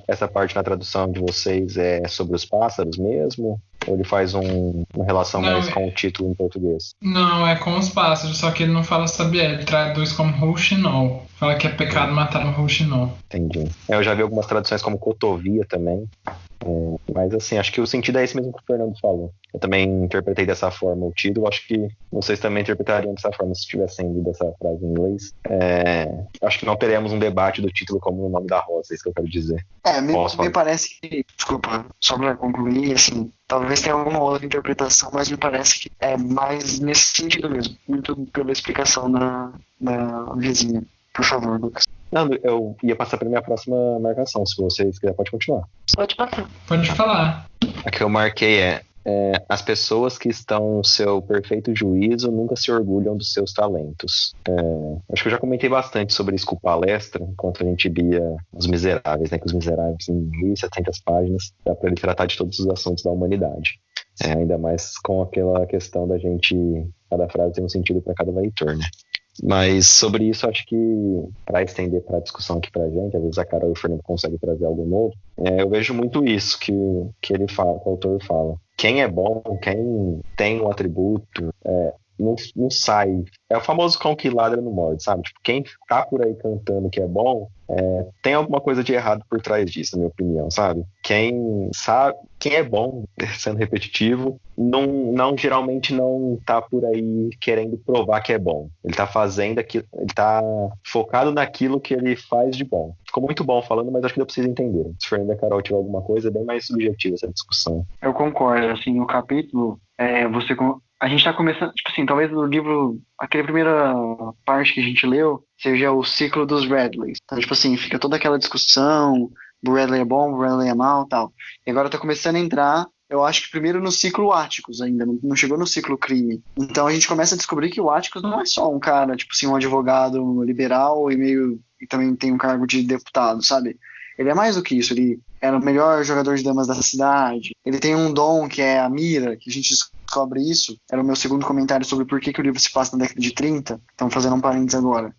Essa parte na tradução de vocês é sobre os pássaros mesmo? Ou ele faz uma relação mais com o título em português?
Não, é com os pássaros, só que ele não fala Sabiá, ele traduz como Rouxinol. Fala que é pecado matar um Rouxinol.
Entendi. Eu já vi algumas traduções como cotovia também. Mas assim, acho que o sentido é esse mesmo que o Fernando falou. Eu também interpretei dessa forma o título. Acho que vocês também interpretariam dessa forma se tivessem lido essa frase em inglês. Acho que não teremos um debate do título como o nome da rosa, é isso que eu quero dizer.
Me parece que, desculpa, só para concluir, assim, talvez tenha alguma outra interpretação, mas me parece que é mais nesse sentido mesmo, muito pela explicação da vizinha. Por favor, Lucas.
Não, eu ia passar para minha próxima marcação. Se vocês quiserem, pode continuar.
Pode passar.
Pode falar.
A que eu marquei as pessoas que estão no seu perfeito juízo nunca se orgulham dos seus talentos. Acho que eu já comentei bastante sobre isso com palestra, enquanto a gente lia Os Miseráveis, né? Que Os Miseráveis, em 1.700 páginas, dá para ele tratar de todos os assuntos da humanidade. Ainda mais com aquela questão da gente, cada frase tem um sentido para cada leitor, né? Mas sobre isso, acho que para estender para a discussão aqui pra gente, às vezes a Carol e o Fernando conseguem trazer algo novo, eu vejo muito isso que ele fala, que o autor fala. Quem é bom, quem tem um atributo, não sai. É o famoso cão que ladra no morde, sabe? Tipo, quem tá por aí cantando que é bom, tem alguma coisa de errado por trás disso, na minha opinião, sabe? Quem é bom, sendo repetitivo, geralmente não tá por aí querendo provar que é bom. Ele tá fazendo aquilo, ele tá focado naquilo que ele faz de bom. Ficou muito bom falando, mas acho que deu pra vocês entenderem. Se o Fernando e a Carol tiver alguma coisa, é bem mais subjetiva essa discussão.
Eu concordo, assim, no capítulo, a gente tá começando, tipo assim, talvez no livro, aquela primeira parte que a gente leu, seja o ciclo dos Radleys. Então, tipo assim, fica toda aquela discussão, o Radley é bom, o Radley é mal e tal. E agora tá começando a entrar, eu acho que primeiro no ciclo Atticus ainda, não chegou no ciclo crime. Então a gente começa a descobrir que o Atticus não é só um cara, tipo assim, um advogado liberal e também tem um cargo de deputado, sabe? Ele é mais do que isso, ele era o melhor jogador de damas da cidade, ele tem um dom que é a mira, que a gente descobre isso. Era o meu segundo comentário sobre por que o livro se passa na década de 30, então fazendo um parênteses agora.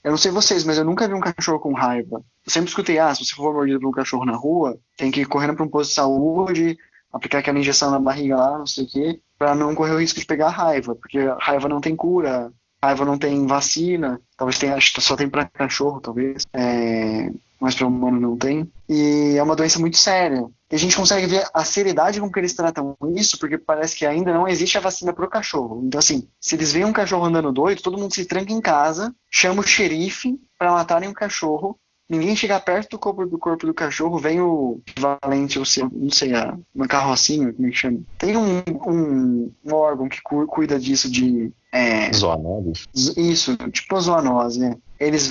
Eu não sei vocês, mas eu nunca vi um cachorro com raiva. Eu sempre escutei, se você for mordido por um cachorro na rua, tem que ir correndo para um posto de saúde, aplicar aquela injeção na barriga lá, não sei o quê, para não correr o risco de pegar raiva, porque a raiva não tem cura, raiva não tem vacina, talvez tenha, acho que só tem para cachorro, talvez, mas para humano não tem. E é uma doença muito séria. E a gente consegue ver a seriedade com que eles tratam isso, porque parece que ainda não existe a vacina para o cachorro. Então, assim, se eles veem um cachorro andando doido, todo mundo se tranca em casa, chama o xerife para matarem o cachorro. Ninguém chega perto do corpo do cachorro, vem o valente, ou não sei, uma carrocinha, como é que chama? Tem um órgão que cuida disso de...
zoonose?
Isso, tipo a zoonose, né? Eles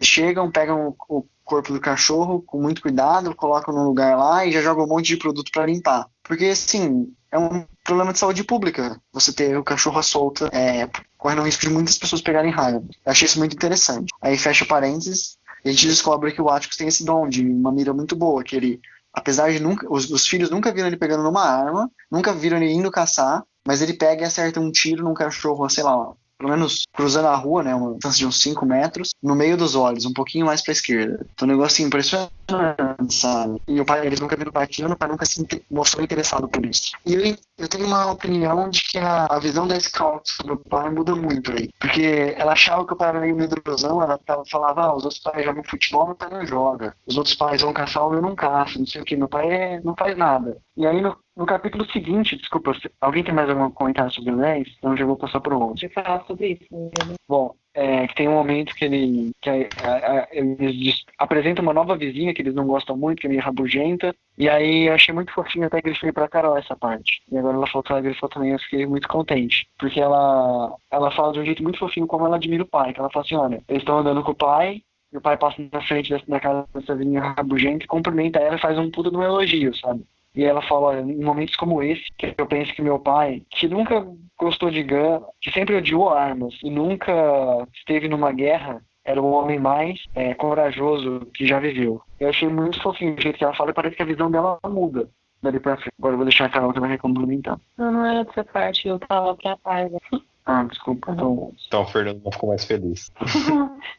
chegam, pegam o corpo do cachorro com muito cuidado, colocam num lugar lá e já jogam um monte de produto para limpar. Porque, assim, é um problema de saúde pública você ter o cachorro à solta, correndo o risco de muitas pessoas pegarem raiva. Eu achei isso muito interessante. Aí fecha parênteses, e a gente descobre que o Atticus tem esse dom de uma mira muito boa, que ele, apesar de os filhos nunca viram ele pegando numa arma, nunca viram ele indo caçar, mas ele pega e acerta um tiro num cachorro, sei lá, pelo menos cruzando a rua, né, uma distância de uns 5 metros, no meio dos olhos, um pouquinho mais pra esquerda. Então, um negocinho impressionante, sabe? E o pai, eles nunca viram partindo, o pai nunca se mostrou interessado por isso. E eu tenho uma opinião de que a visão da Scout sobre o pai muda muito aí. Porque ela achava que o pai era meio medrosão, ela falava, os outros pais jogam futebol, meu pai não joga. Os outros pais vão caçar, eu não caço, não sei o que, meu pai não faz nada. E aí, no capítulo seguinte, desculpa, alguém tem mais algum comentário sobre o 10? Então já vou passar para o outro.
Deixa eu falar sobre isso. Né?
Bom, que tem um momento que eles apresentam uma nova vizinha que eles não gostam muito, que é meio rabugenta. E aí eu achei muito fofinho, até grifei pra Carol essa parte. E agora ela falou que ela grifou também, eu fiquei muito contente. Porque ela fala de um jeito muito fofinho como ela admira o pai. Que ela fala assim, olha, eles estão andando com o pai, e o pai passa na frente da casa dessa menina rabugenta e cumprimenta ela e faz um puta de um elogio, sabe? E ela fala, olha, em momentos como esse, que eu penso que meu pai, que nunca gostou de guerra, que sempre odiou armas e nunca esteve numa guerra, era o homem mais corajoso que já viveu. Eu achei muito fofinho o jeito que ela fala e parece que a visão dela muda dali pra frente. Agora eu vou deixar a Carol também complementar.
Não era dessa parte, eu tava pra trás.
Ah, desculpa. Então
o Fernando não ficou mais feliz.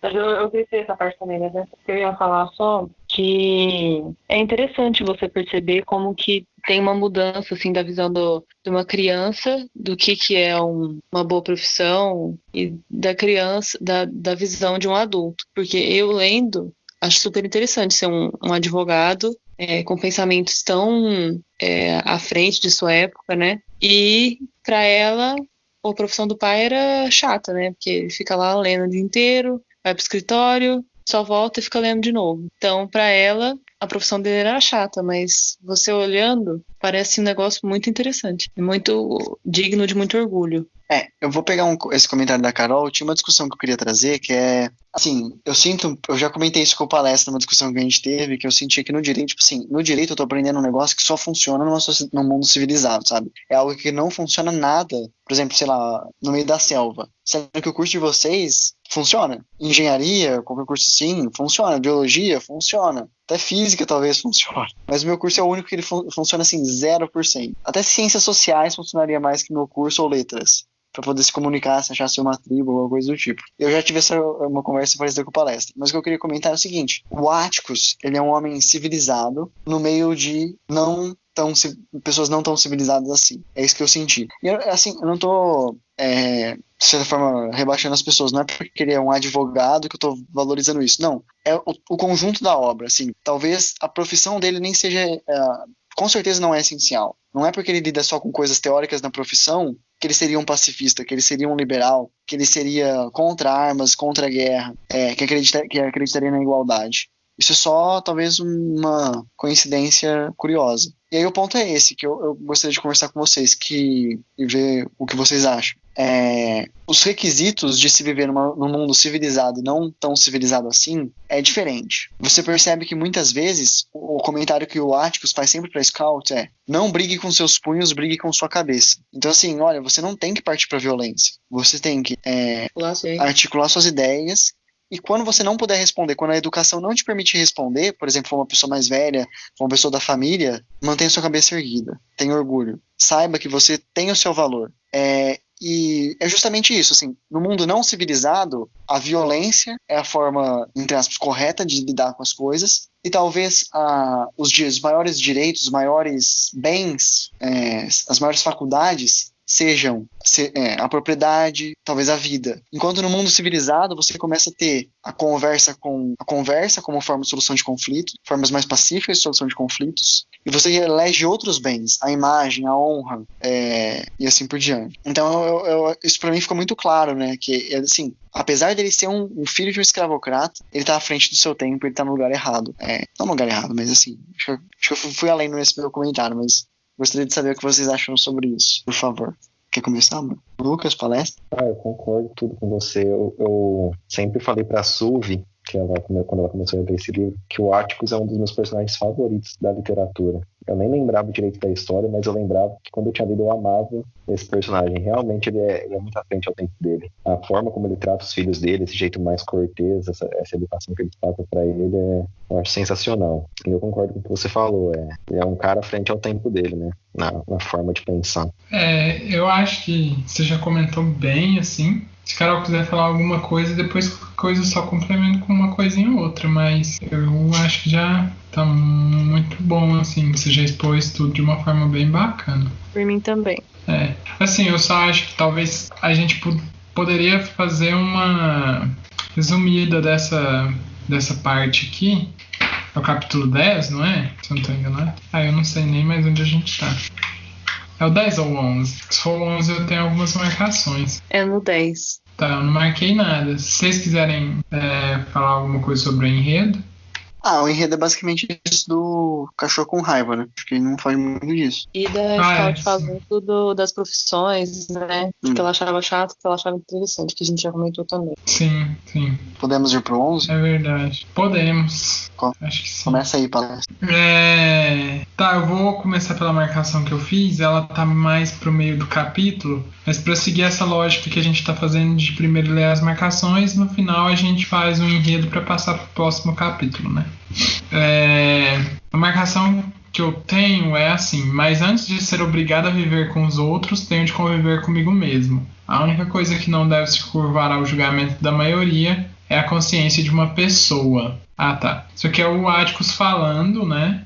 Mas eu pensei essa parte também, né? Eu ia falar só que é interessante você perceber como que tem uma mudança, assim, da visão de uma criança, do que é uma boa profissão, e da criança, da visão de um adulto. Porque eu lendo, acho super interessante ser um advogado com pensamentos tão à frente de sua época, né? E para ela, a profissão do pai era chata, né? Porque ele fica lá lendo o dia inteiro, vai pro escritório, só volta e fica lendo de novo. Então, para ela, a profissão dele era chata, mas você olhando, parece um negócio muito interessante. Muito digno de muito orgulho.
Eu vou pegar esse comentário da Carol. Tinha uma discussão que eu queria trazer, que é, assim, eu já comentei isso com o Palestra numa discussão que a gente teve, que eu senti que no direito, tipo assim, no direito eu tô aprendendo um negócio que só funciona num mundo civilizado, sabe? É algo que não funciona nada, por exemplo, sei lá, no meio da selva. Sendo que o curso de vocês funciona. Engenharia, qualquer curso sim, funciona. Biologia, funciona. Até física talvez funcione. Mas o meu curso é o único que ele funciona assim, 0%. Até ciências sociais funcionaria mais que meu curso ou letras, para poder se comunicar, se achasse uma tribo ou alguma coisa do tipo. Eu já tive uma conversa parecida com o Palestra, mas o que eu queria comentar é o seguinte: o Atticus, ele é um homem civilizado no meio de pessoas não tão civilizadas assim. É isso que eu senti. E eu não tô de certa forma rebaixando as pessoas, não é porque ele é um advogado que eu tô valorizando isso, não. É o conjunto da obra, assim. Talvez a profissão dele nem seja, com certeza não é essencial. Não é porque ele lida só com coisas teóricas na profissão que ele seria um pacifista, que ele seria um liberal, que ele seria contra armas, contra a guerra, que acreditaria na igualdade. Isso é só, talvez, uma coincidência curiosa. E aí o ponto é esse, que eu gostaria de conversar com vocês e ver o que vocês acham. Os requisitos de se viver num mundo civilizado, não tão civilizado assim, é diferente. Você percebe que muitas vezes o comentário que o Atticus faz sempre para Scout é: não brigue com seus punhos, brigue com sua cabeça. Então assim, olha, você não tem que partir para violência. Você tem que articular suas ideias. E quando você não puder responder, quando a educação não te permite responder, por exemplo, for uma pessoa mais velha, for uma pessoa da família, mantenha sua cabeça erguida, tenha orgulho, saiba que você tem o seu valor. E é justamente isso, assim, no mundo não civilizado, a violência é a forma, entre aspas, correta de lidar com as coisas, e talvez os maiores direitos, os maiores bens, as maiores faculdades sejam a propriedade, talvez a vida. Enquanto no mundo civilizado você começa a ter a conversa como forma de solução de conflitos, formas mais pacíficas de solução de conflitos, e você elege outros bens, a imagem, a honra, e assim por diante. Então isso para mim ficou muito claro, né, que assim, apesar dele ser um filho de um escravocrata, ele tá à frente do seu tempo, ele tá no lugar errado. Não no lugar errado, mas assim, acho que eu fui além nesse meu comentário, mas gostaria de saber o que vocês acham sobre isso, por favor. Quer começar, mano? Lucas, Palestra?
Eu concordo tudo com você. Eu sempre falei pra Suvi, quando ela começou a ler esse livro, que o Atticus é um dos meus personagens favoritos da literatura. Eu nem lembrava direito da história, mas eu lembrava que quando eu tinha lido eu amava esse personagem. Realmente ele é muito à frente ao tempo dele. A forma como ele trata os filhos dele, esse jeito mais cortês, essa educação que ele passa pra ele, eu acho sensacional. E eu concordo com o que você falou. Ele é um cara à frente ao tempo dele, né? Na forma de pensar.
Eu acho que você já comentou bem, assim. Se Carol quiser falar alguma coisa, depois coisa só complemento com uma coisinha ou outra, mas eu acho que já tá muito bom, assim, você já expôs tudo de uma forma bem bacana.
Por mim também.
Assim, eu só acho que talvez a gente poderia fazer uma resumida dessa parte aqui. É o capítulo 10, não é? Se eu não tô enganado. Eu não sei nem mais onde a gente tá. É o 10 ou o 11? Se for o 11 eu tenho algumas marcações.
É no 10.
Tá, eu não marquei nada. Se vocês quiserem falar alguma coisa sobre o enredo.
O enredo é basicamente isso do cachorro com raiva, né? Acho que ele não faz muito disso.
E da Scout falando das profissões, né? Que ela achava chato, que ela achava interessante, que a gente já comentou também.
Sim.
Podemos ir pro 11?
É verdade. Podemos. Acho que sim.
Começa aí, palestra.
Tá, eu vou começar pela marcação que eu fiz. Ela tá mais pro meio do capítulo, mas para seguir essa lógica que a gente tá fazendo de primeiro ler as marcações, no final a gente faz um enredo para passar pro próximo capítulo, né? A marcação que eu tenho é assim: mas antes de ser obrigado a viver com os outros, tenho de conviver comigo mesmo. A única coisa que não deve se curvar ao julgamento da maioria é a consciência de uma pessoa. Tá. Isso aqui é o Atticus falando, né?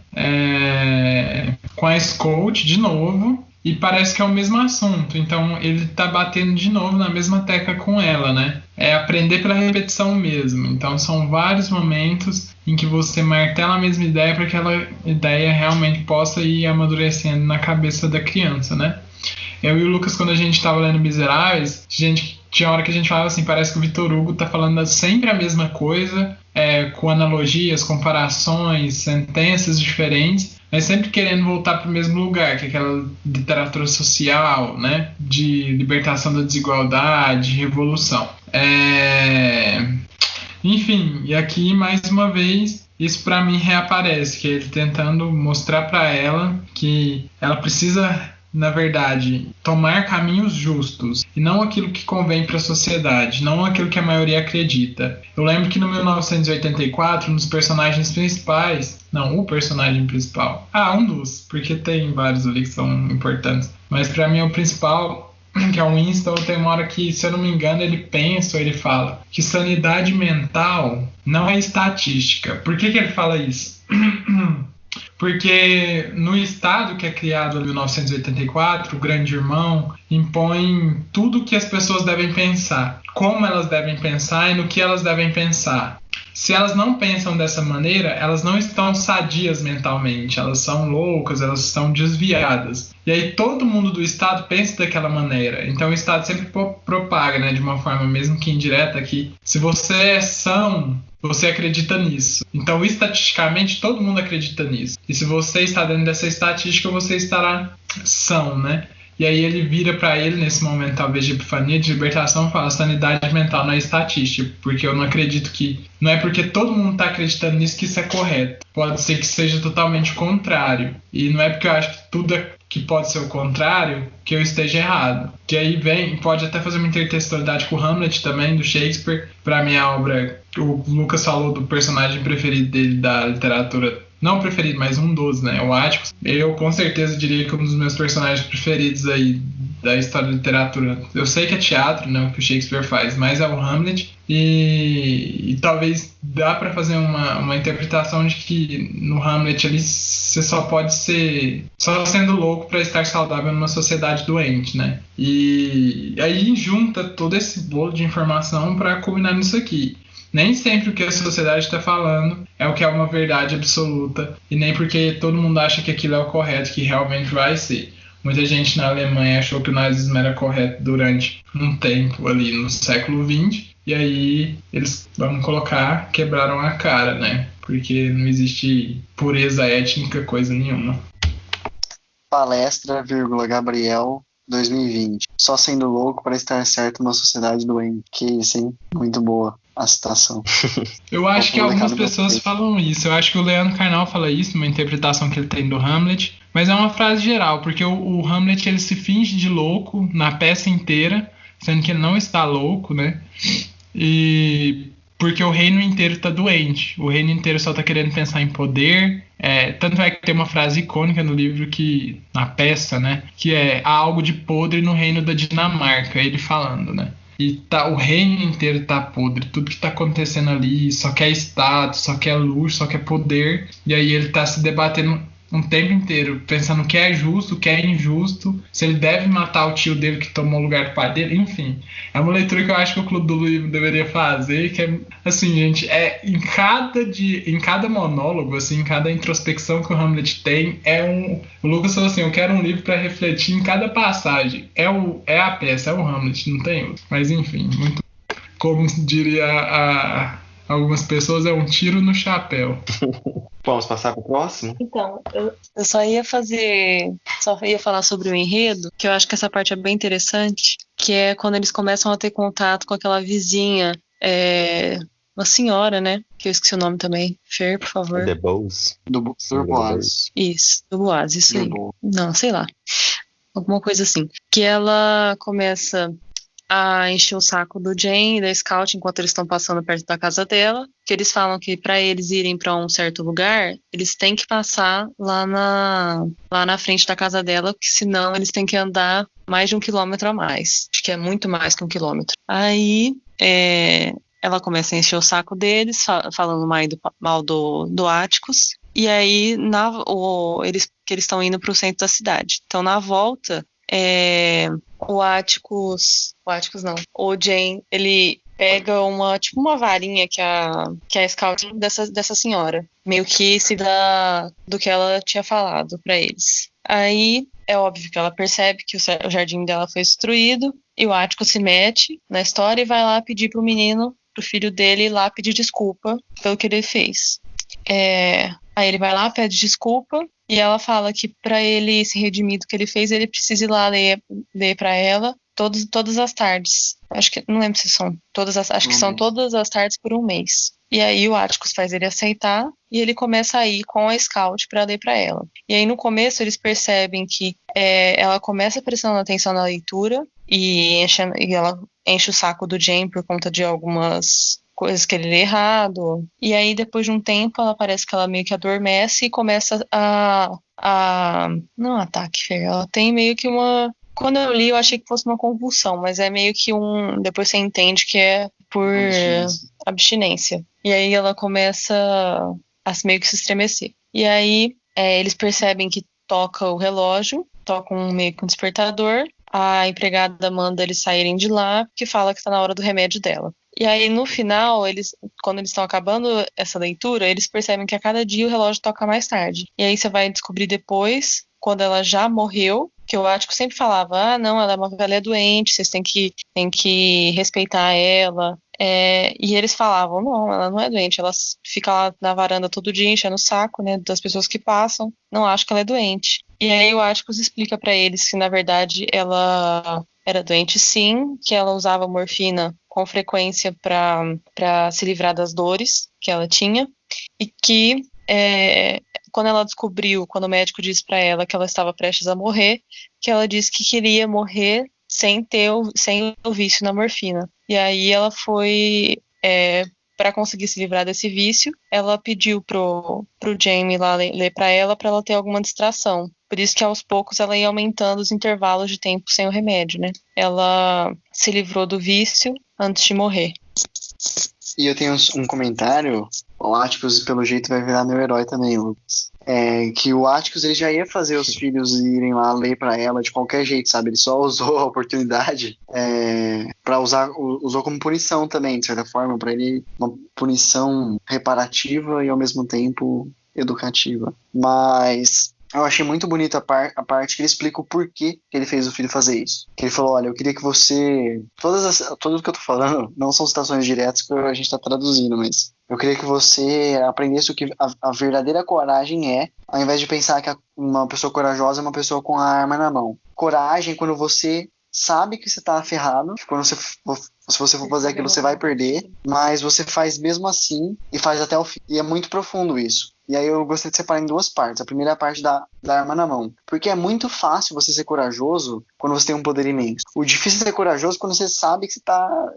Com a Scout de novo. E parece que é o mesmo assunto. Então ele tá batendo de novo na mesma tecla com ela, né? É aprender pela repetição mesmo. Então são vários momentos em que você martela a mesma ideia para que aquela ideia realmente possa ir amadurecendo na cabeça da criança, né? Eu e o Lucas, quando a gente estava lendo Miseráveis, tinha hora que a gente falava assim, parece que o Victor Hugo tá falando sempre a mesma coisa, com analogias, comparações, sentenças diferentes, mas sempre querendo voltar para o mesmo lugar, que é aquela literatura social, né, de libertação da desigualdade, revolução. Enfim, e aqui mais uma vez isso para mim reaparece, que é ele tentando mostrar para ela que ela precisa, na verdade, tomar caminhos justos e não aquilo que convém para a sociedade, não aquilo que a maioria acredita. Eu lembro que no 1984, nos personagens principais, não, o personagem principal, um dos, porque tem vários ali que são importantes, mas para mim o principal, que é o Winston, tem uma hora que, se eu não me engano, ele pensa, ou ele fala que sanidade mental não é estatística. Por que ele fala isso? Porque no Estado que é criado em 1984, o Grande Irmão impõe tudo o que as pessoas devem pensar, como elas devem pensar e no que elas devem pensar. Se elas não pensam dessa maneira, elas não estão sadias mentalmente, elas são loucas, elas estão desviadas. E aí todo mundo do Estado pensa daquela maneira. Então o Estado sempre propaga, né, de uma forma mesmo que indireta, que se você é são, você acredita nisso. Então, estatisticamente, todo mundo acredita nisso. E se você está dentro dessa estatística, você estará são, né? E aí ele vira para ele, nesse momento talvez de epifania, de libertação, fala: sanidade mental não é estatística, porque eu não acredito que... Não é porque todo mundo está acreditando nisso que isso é correto. Pode ser que seja totalmente o contrário. E não é porque eu acho que tudo que pode ser o contrário que eu esteja errado. Que aí pode até fazer uma intertextualidade com o Hamlet também, do Shakespeare. Para minha obra, o Lucas falou do personagem preferido dele da literatura, não preferido, mas um dos, né, o Atticus. Eu com certeza diria que um dos meus personagens preferidos aí da história da literatura, eu sei que é teatro, né, o que o Shakespeare faz, mas é o Hamlet. E talvez dá para fazer uma interpretação de que no Hamlet ali você só pode ser só sendo louco para estar saudável numa sociedade doente, né? E aí junta todo esse bolo de informação para culminar nisso aqui. Nem sempre o que a sociedade está falando é o que é uma verdade absoluta, e nem porque todo mundo acha que aquilo é o correto que realmente vai ser. Muita gente na Alemanha achou que o nazismo era correto durante um tempo ali no século XX, e aí eles, vamos colocar, quebraram a cara, né? Porque não existe pureza étnica, coisa nenhuma.
Palestra, Gabriel, 2020. Só sendo louco para estar certo numa sociedade doente. Que isso, hein? Muito boa a citação.
Eu acho que algumas pessoas falam isso. Eu acho que o Leandro Carnal fala isso, uma interpretação que ele tem do Hamlet. Mas é uma frase geral, porque o Hamlet ele se finge de louco na peça inteira, sendo que ele não está louco, né? E porque o reino inteiro está doente. O reino inteiro só está querendo pensar em poder. Tanto é que tem uma frase icônica no livro, na peça, né? Que é: há algo de podre no reino da Dinamarca. Ele falando, né? E o reino inteiro tá podre. Tudo que tá acontecendo ali só quer status, só quer luxo, só quer poder. E aí ele tá se debatendo um tempo inteiro, pensando o que é justo, o que é injusto, se ele deve matar o tio dele que tomou o lugar do pai dele. Enfim, é uma leitura que eu acho que o Clube do Livro deveria fazer, que é assim, gente, em cada monólogo, assim, em cada introspecção que o Hamlet tem, o Lucas falou assim: eu quero um livro para refletir em cada passagem. É a peça, é o Hamlet, não tem outro. Mas enfim, muito, como diria algumas pessoas, é um tiro no chapéu.
Vamos passar pro próximo?
Então, eu só ia falar sobre o enredo, que eu acho que essa parte é bem interessante, que é quando eles começam a ter contato com aquela vizinha, uma senhora, né? Que eu esqueci o nome também. Fer, por favor.
The Bows.
Do Boaz.
Isso, do Boaz, isso aí.
Boaz.
Não, sei lá. Alguma coisa assim. Que ela começa a encher o saco do Jane e da Scout enquanto eles estão passando perto da casa dela, que eles falam que para eles irem para um certo lugar, eles têm que passar lá na frente da casa dela, porque senão eles têm que andar mais de 1 quilômetro a mais. Acho que é muito mais que 1 quilômetro. Aí, ela começa a encher o saco deles, falando mal do Atticus, e aí eles estão indo para o centro da cidade. Então, na volta, o Jane, ele pega uma varinha que a Scout dessa senhora, meio que se dá do que ela tinha falado pra eles. Aí é óbvio que ela percebe que o jardim dela foi destruído e o Atticus se mete na história e vai lá pedir pro filho dele ir lá pedir desculpa pelo que ele fez. Aí ele vai lá, pede desculpa, e ela fala que para ele se redimir do que ele fez, ele precisa ir lá ler para ela todas as tardes. Acho que não lembro se são todas as, acho que são todas as tardes por 1 mês. E aí o Atticus faz ele aceitar e ele começa a ir com a Scout para ler para ela. E aí no começo eles percebem que ela começa prestando atenção na leitura e ela enche o saco do Jane por conta de algumas coisas que ele lê errado. E aí depois de um tempo ela parece que ela meio que adormece e começa não ataque, Fer. Ela tem meio que uma... Quando eu li, eu achei que fosse uma convulsão, mas é meio que depois você entende que é por abstinência. E aí ela começa a meio que se estremecer. E aí eles percebem que toca o relógio, toca meio que um despertador. A empregada manda eles saírem de lá, porque fala que está na hora do remédio dela. E aí, no final, quando eles estão acabando essa leitura, eles percebem que a cada dia o relógio toca mais tarde. E aí você vai descobrir depois, quando ela já morreu, que o Atticus sempre falava, não, ela é doente, vocês têm que respeitar ela. E eles falavam, não, ela não é doente, ela fica lá na varanda todo dia enchendo o saco, né, das pessoas que passam, não acho que ela é doente. E aí o Atticus explica pra eles que, na verdade, ela era doente sim, que ela usava morfina com frequência para se livrar das dores que ela tinha, e que quando o médico disse para ela que ela estava prestes a morrer, que ela disse que queria morrer sem o vício na morfina. E aí ela foi, para conseguir se livrar desse vício, ela pediu pro Jamie lá ler para ela ter alguma distração. Por isso que aos poucos ela ia aumentando os intervalos de tempo sem o remédio, né? Ela se livrou do vício antes de morrer.
E eu tenho um comentário, o Atticus pelo jeito vai virar meu herói também, Lucas. Que o Atticus ele já ia fazer os filhos irem lá ler pra ela de qualquer jeito, sabe? Ele só usou a oportunidade pra usou como punição também, de certa forma, pra ele uma punição reparativa e ao mesmo tempo educativa. Mas eu achei muito bonita a parte que ele explica o porquê que ele fez o filho fazer isso. Que ele falou, olha, eu queria que você... Tudo que eu tô falando não são citações diretas que a gente tá traduzindo, mas eu queria que você aprendesse o que a verdadeira coragem é, ao invés de pensar que uma pessoa corajosa é uma pessoa com a arma na mão. Coragem é quando você sabe que você tá ferrado, que quando se você for fazer aquilo você vai perder, mas você faz mesmo assim e faz até o fim. E é muito profundo isso. E aí eu gostaria de separar em 2 partes. A primeira é a parte da arma na mão. Porque é muito fácil você ser corajoso quando você tem um poder imenso. O difícil é ser corajoso quando você sabe que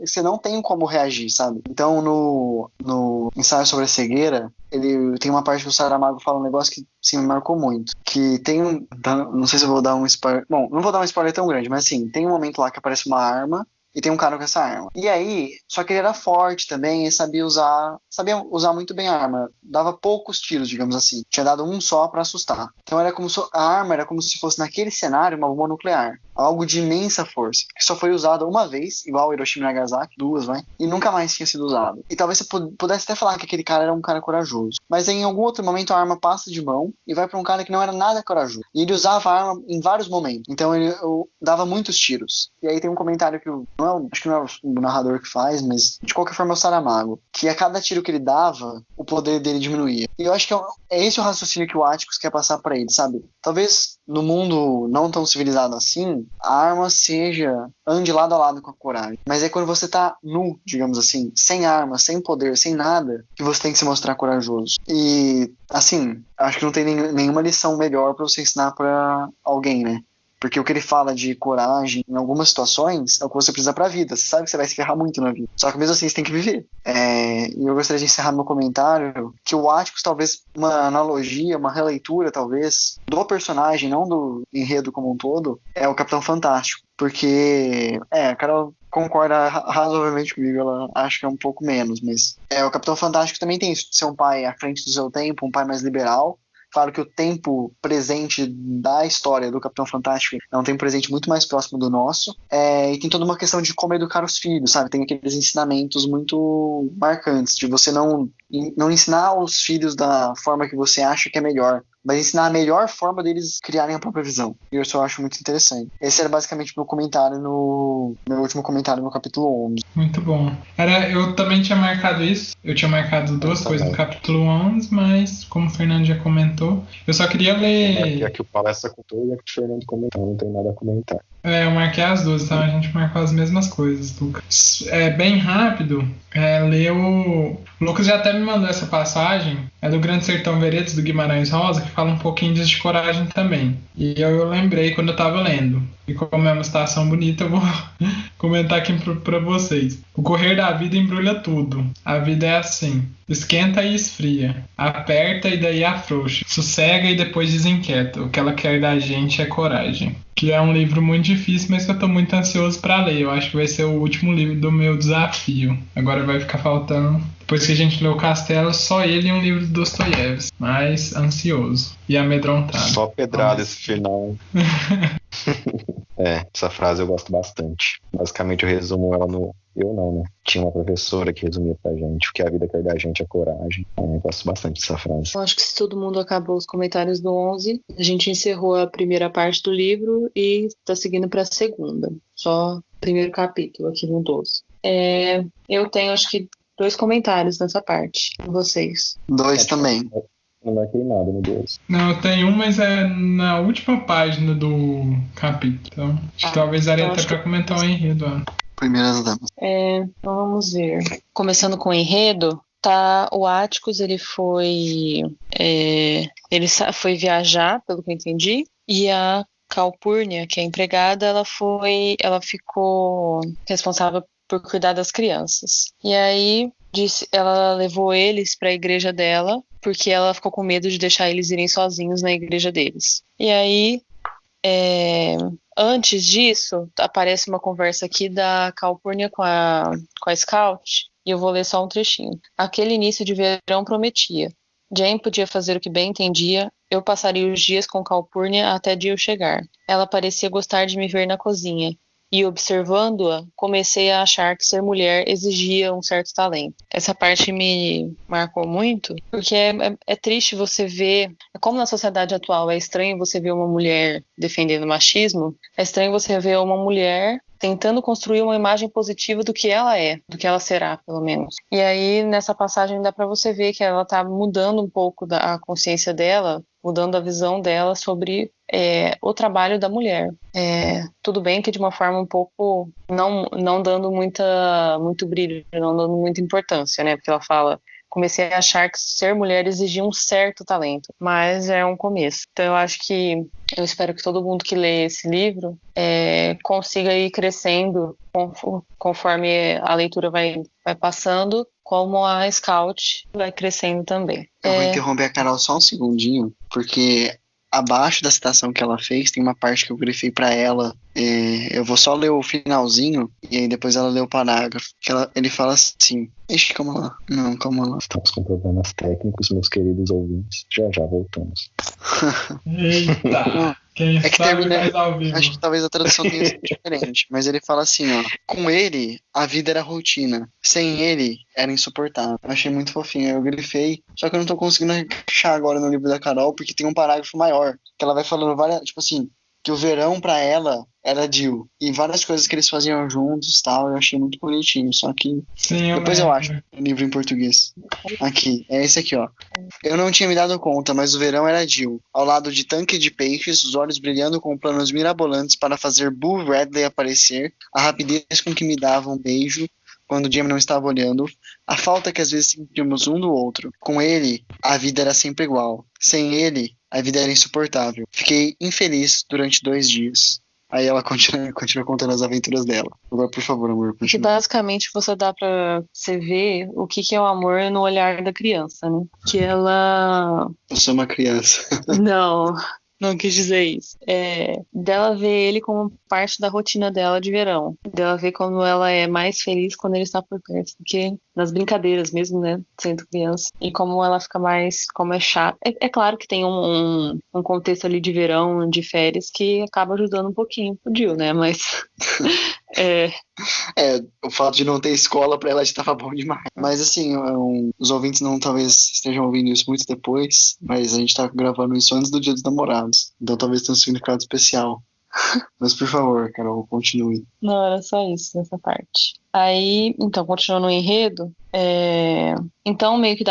você não tem como reagir, sabe? Então no ensaio sobre a cegueira, ele tem uma parte que o Saramago fala um negócio que sim, me marcou muito. Que tem não sei se eu vou dar um spoiler. Bom, não vou dar um spoiler tão grande, mas assim, tem um momento lá que aparece uma arma e tem um cara com essa arma. E aí, só que ele era forte também e sabia usar muito bem a arma. Dava poucos tiros, digamos assim. Tinha dado um só pra assustar. Então a arma era como se fosse naquele cenário uma bomba nuclear. Algo de imensa força. Que só foi usada uma vez, igual Hiroshima e Nagasaki, 2, vai. E nunca mais tinha sido usado. E talvez você pudesse até falar que aquele cara era um cara corajoso. mas em algum outro momento a arma passa de mão e vai pra um cara que não era nada corajoso. E ele usava a arma em vários momentos. Então ele dava muitos tiros. E aí tem um comentário que acho que não é o narrador que faz, mas de qualquer forma é o Saramago, que a cada tiro que ele dava, o poder dele diminuía. E eu acho que é esse o raciocínio que o Atticus quer passar pra ele, sabe? Talvez no mundo não tão civilizado assim, a arma ande lado a lado com a coragem. Mas é quando você tá nu, digamos assim, sem arma, sem poder, sem nada, que você tem que se mostrar corajoso. E, assim, acho que não tem nenhuma lição melhor pra você ensinar pra alguém, né? Porque o que ele fala de coragem em algumas situações é o que você precisa pra vida. Você sabe que você vai se ferrar muito na vida. Só que mesmo assim você tem que viver. E eu gostaria de encerrar meu comentário que o Atticus, talvez uma analogia, uma releitura, talvez, do personagem, não do enredo como um todo, é o Capitão Fantástico. Porque, a Carol concorda razoavelmente comigo, ela acha que é um pouco menos, mas o Capitão Fantástico também tem isso de ser um pai à frente do seu tempo, um pai mais liberal. Claro que o tempo presente da história do Capitão Fantástico é um tempo presente muito mais próximo do nosso. E tem toda uma questão de como educar os filhos, sabe? Tem aqueles ensinamentos muito marcantes, de você não ensinar os filhos da forma que você acha que é melhor, mas ensinar a melhor forma deles criarem a própria visão. E eu só acho muito interessante. Esse era basicamente meu comentário meu último comentário no capítulo 11.
Muito bom. Eu também tinha marcado isso. Eu tinha marcado duas coisas no capítulo 11, mas como o Fernando já comentou, eu só queria ler...
E aqui o Palestra contou e aqui o Fernando comentou, não tem nada a comentar.
Eu marquei as duas, então a gente marcou as mesmas coisas, Lucas. Bem rápido, o Lucas já até me mandou essa passagem, é do Grande Sertão Veredas, do Guimarães Rosa, que fala um pouquinho disso de coragem também. E eu lembrei quando eu tava lendo. E como é uma citação bonita, eu vou comentar aqui pra vocês. O correr da vida embrulha tudo. A vida é assim. Esquenta e esfria. Aperta e daí afrouxa. Sossega e depois desinquieta. O que ela quer da gente é coragem. Que é um livro muito difícil, mas que eu tô muito ansioso pra ler. Eu acho que vai ser o último livro do meu desafio. Agora vai ficar faltando, depois que a gente lê o Castelo, só ele e um livro do Dostoiévski. Mas ansioso e amedrontado.
Só pedrada esse final. Essa frase eu gosto bastante. Basicamente eu resumo ela no... Eu não, né? Tinha uma professora que resumia pra gente o que a vida quer da gente é coragem. Eu gosto bastante dessa frase.
Eu acho que se todo mundo acabou os comentários do 11, a gente encerrou a primeira parte do livro e tá seguindo pra segunda. Só o primeiro capítulo aqui no 12. Eu tenho, acho que, 2 comentários nessa parte, com vocês.
2 também.
Não marquei nada no 12.
Não, eu tenho um, mas é na última página do capítulo. Então, acho que talvez daria até pra comentar o enredo.
Primeiras damas.
Então vamos ver. Começando com o enredo, o Atticus, ele foi viajar, pelo que eu entendi, e a Calpurnia, que é a empregada, ela ficou responsável por cuidar das crianças. E aí ela levou eles para a igreja dela, porque ela ficou com medo de deixar eles irem sozinhos na igreja deles. E aí, antes disso, aparece uma conversa aqui da Calpurnia com a Scout, e eu vou ler só um trechinho. Aquele início de verão prometia. Jane podia fazer o que bem entendia. Eu passaria os dias com Calpurnia até Jill chegar. Ela parecia gostar de me ver na cozinha. E observando-a, comecei a achar que ser mulher exigia um certo talento. Essa parte me marcou muito, porque é triste você ver, como na sociedade atual é estranho você ver uma mulher defendendo o machismo, é estranho você ver uma mulher tentando construir uma imagem positiva do que ela é, do que ela será, pelo menos. E aí, nessa passagem, dá pra você ver que ela tá mudando um pouco a consciência dela, mudando a visão dela sobre o trabalho da mulher. Tudo bem que de uma forma um pouco não dando muito brilho, não dando muita importância, né? Porque ela fala, comecei a achar que ser mulher exigia um certo talento, mas é um começo. Então eu espero que todo mundo que lê esse livro consiga ir crescendo conforme a leitura vai passando, como a Scout vai crescendo também.
Eu vou interromper a Carol só um segundinho, porque abaixo da citação que ela fez, tem uma parte que eu grifei pra ela, Eu vou só ler o finalzinho e aí depois ela lê o parágrafo. Ele fala assim. Ixi, calma lá. Não, calma lá.
Estamos com problemas técnicos, meus queridos ouvintes. Já voltamos.
Eita! Quem
que
sabe
termina,
faz ao vivo.
acho que talvez a tradução tenha sido diferente. Mas ele fala assim, ó. Com ele, a vida era rotina. Sem ele, era insuportável. Eu achei muito fofinho. Eu grifei. Só que eu não tô conseguindo achar agora no livro da Carol, porque tem um parágrafo maior. Que ela vai falando várias... Tipo assim... Que o verão pra ela era Jill. E várias coisas que eles faziam juntos e tal, eu achei muito bonitinho. Só que
Sim,
depois eu acho o livro em português. Aqui, é esse aqui, ó. Eu não tinha me dado conta, mas o verão era Jill. Ao lado de tanque de peixes, os olhos brilhando com planos mirabolantes para fazer Boo Radley aparecer, a rapidez com que me dava um beijo quando o Jamie não estava olhando, a falta que às vezes sentíamos um do outro. Com ele, a vida era sempre igual. Sem ele, a vida era insuportável. Fiquei infeliz durante 2 dias. Aí ela continua contando as aventuras dela. Agora, por favor, amor, continue.
Que basicamente você ver o que é o amor no olhar da criança, né? Que ela...
Eu sou uma criança.
Não quis dizer isso. Dela ver ele como parte da rotina dela de verão. Dela ver como ela é mais feliz quando ele está por perto do que nas brincadeiras mesmo, né? Sendo criança. E como ela fica mais... Como é chato. É claro que tem um contexto ali de verão, de férias, que acaba ajudando um pouquinho o Jill, né? Mas...
o fato de não ter escola pra ela já estava bom demais. Mas assim, os ouvintes não talvez estejam ouvindo isso muito depois, mas a gente tá gravando isso antes do Dia dos Namorados. Então talvez tenha um significado especial. Mas por favor, Carol, continue.
Não, era só isso, nessa parte. Aí, então, continuando no enredo, então meio que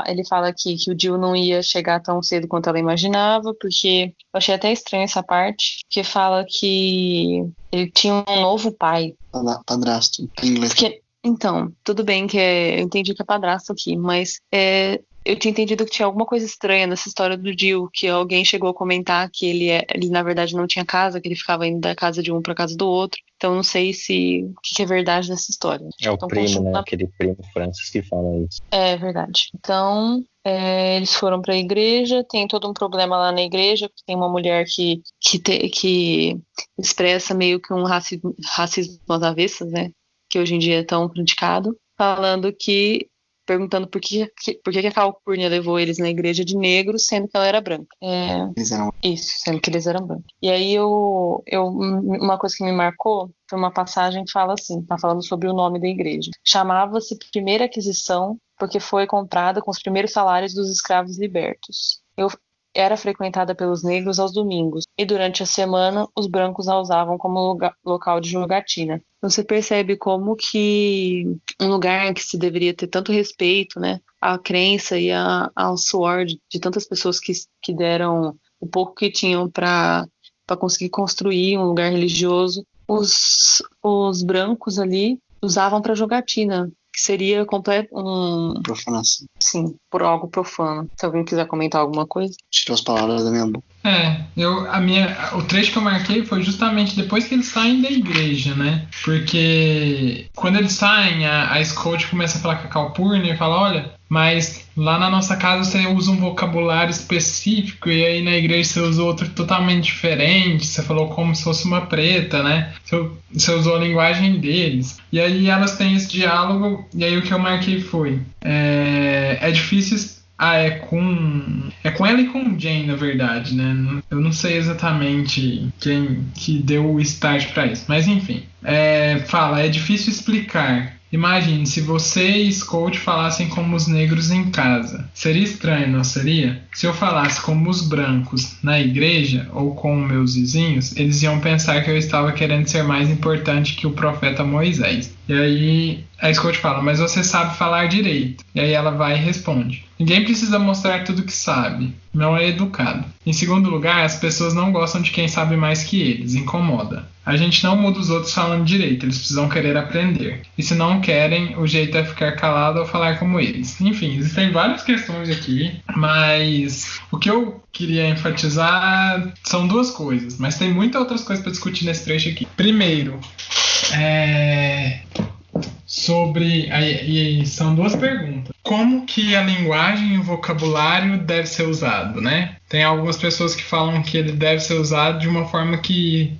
ele fala aqui que o Jill não ia chegar tão cedo quanto ela imaginava, porque eu achei até estranho essa parte, que fala que ele tinha um novo pai.
Padrasto, em inglês.
Então, tudo bem que eu entendi que é padrasto aqui, mas eu tinha entendido que tinha alguma coisa estranha nessa história do Jill, que alguém chegou a comentar que ele na verdade não tinha casa, que ele ficava indo da casa de um para casa do outro. Então não sei o que é verdade nessa história.
É o
então,
primo, né? Aquele primo Francis que fala isso.
É verdade. Então, eles foram para a igreja, tem todo um problema lá na igreja, porque tem uma mulher que expressa meio que um racismo às avessas, né? Que hoje em dia é tão criticado, perguntando por que a Calpurnia levou eles na igreja de negro, sendo que ela era branca. Isso, sendo que eles eram brancos. E aí uma coisa que me marcou foi uma passagem que fala assim, tá falando sobre o nome da igreja. Chamava-se Primeira Aquisição porque foi comprada com os primeiros salários dos escravos libertos. Era frequentada pelos negros aos domingos, e durante a semana os brancos a usavam como local de jogatina. Você percebe como que um lugar que se deveria ter tanto respeito, né, à crença e ao suor de tantas pessoas que deram o pouco que tinham para conseguir construir um lugar religioso, os brancos ali usavam para jogatina, que seria
profanação.
Sim, por algo profano. Se alguém quiser comentar alguma coisa.
Tirou as palavras da minha boca.
O trecho que eu marquei foi justamente depois que eles saem da igreja, né? Porque quando eles saem, a Scout começa a falar com a Calpurnia e fala, olha, mas lá na nossa casa você usa um vocabulário específico e aí na igreja você usa outro totalmente diferente, você falou como se fosse uma preta, né? Você usou a linguagem deles. E aí elas têm esse diálogo, e aí o que eu marquei foi, é difícil... é com ela e com o Jane, na verdade, né? Eu não sei exatamente quem que deu o start pra isso, mas enfim. É difícil explicar. Imagine se você e Scout falassem como os negros em casa. Seria estranho, não seria? Se eu falasse como os brancos na igreja ou com meus vizinhos, eles iam pensar que eu estava querendo ser mais importante que o profeta Moisés. E aí a Scout fala, mas você sabe falar direito. E aí ela vai e responde, ninguém precisa mostrar tudo que sabe, não é educado. Em segundo lugar, as pessoas não gostam de quem sabe mais que eles, incomoda. A gente não muda os outros falando direito, eles precisam querer aprender. E se não querem, o jeito é ficar calado ou falar como eles. Enfim, existem várias questões aqui, mas o que eu queria enfatizar são 2 coisas, mas tem muitas outras coisas para discutir nesse trecho aqui. Primeiro, e são duas perguntas. Como que a linguagem e o vocabulário deve ser usado, né? Tem algumas pessoas que falam que ele deve ser usado de uma forma que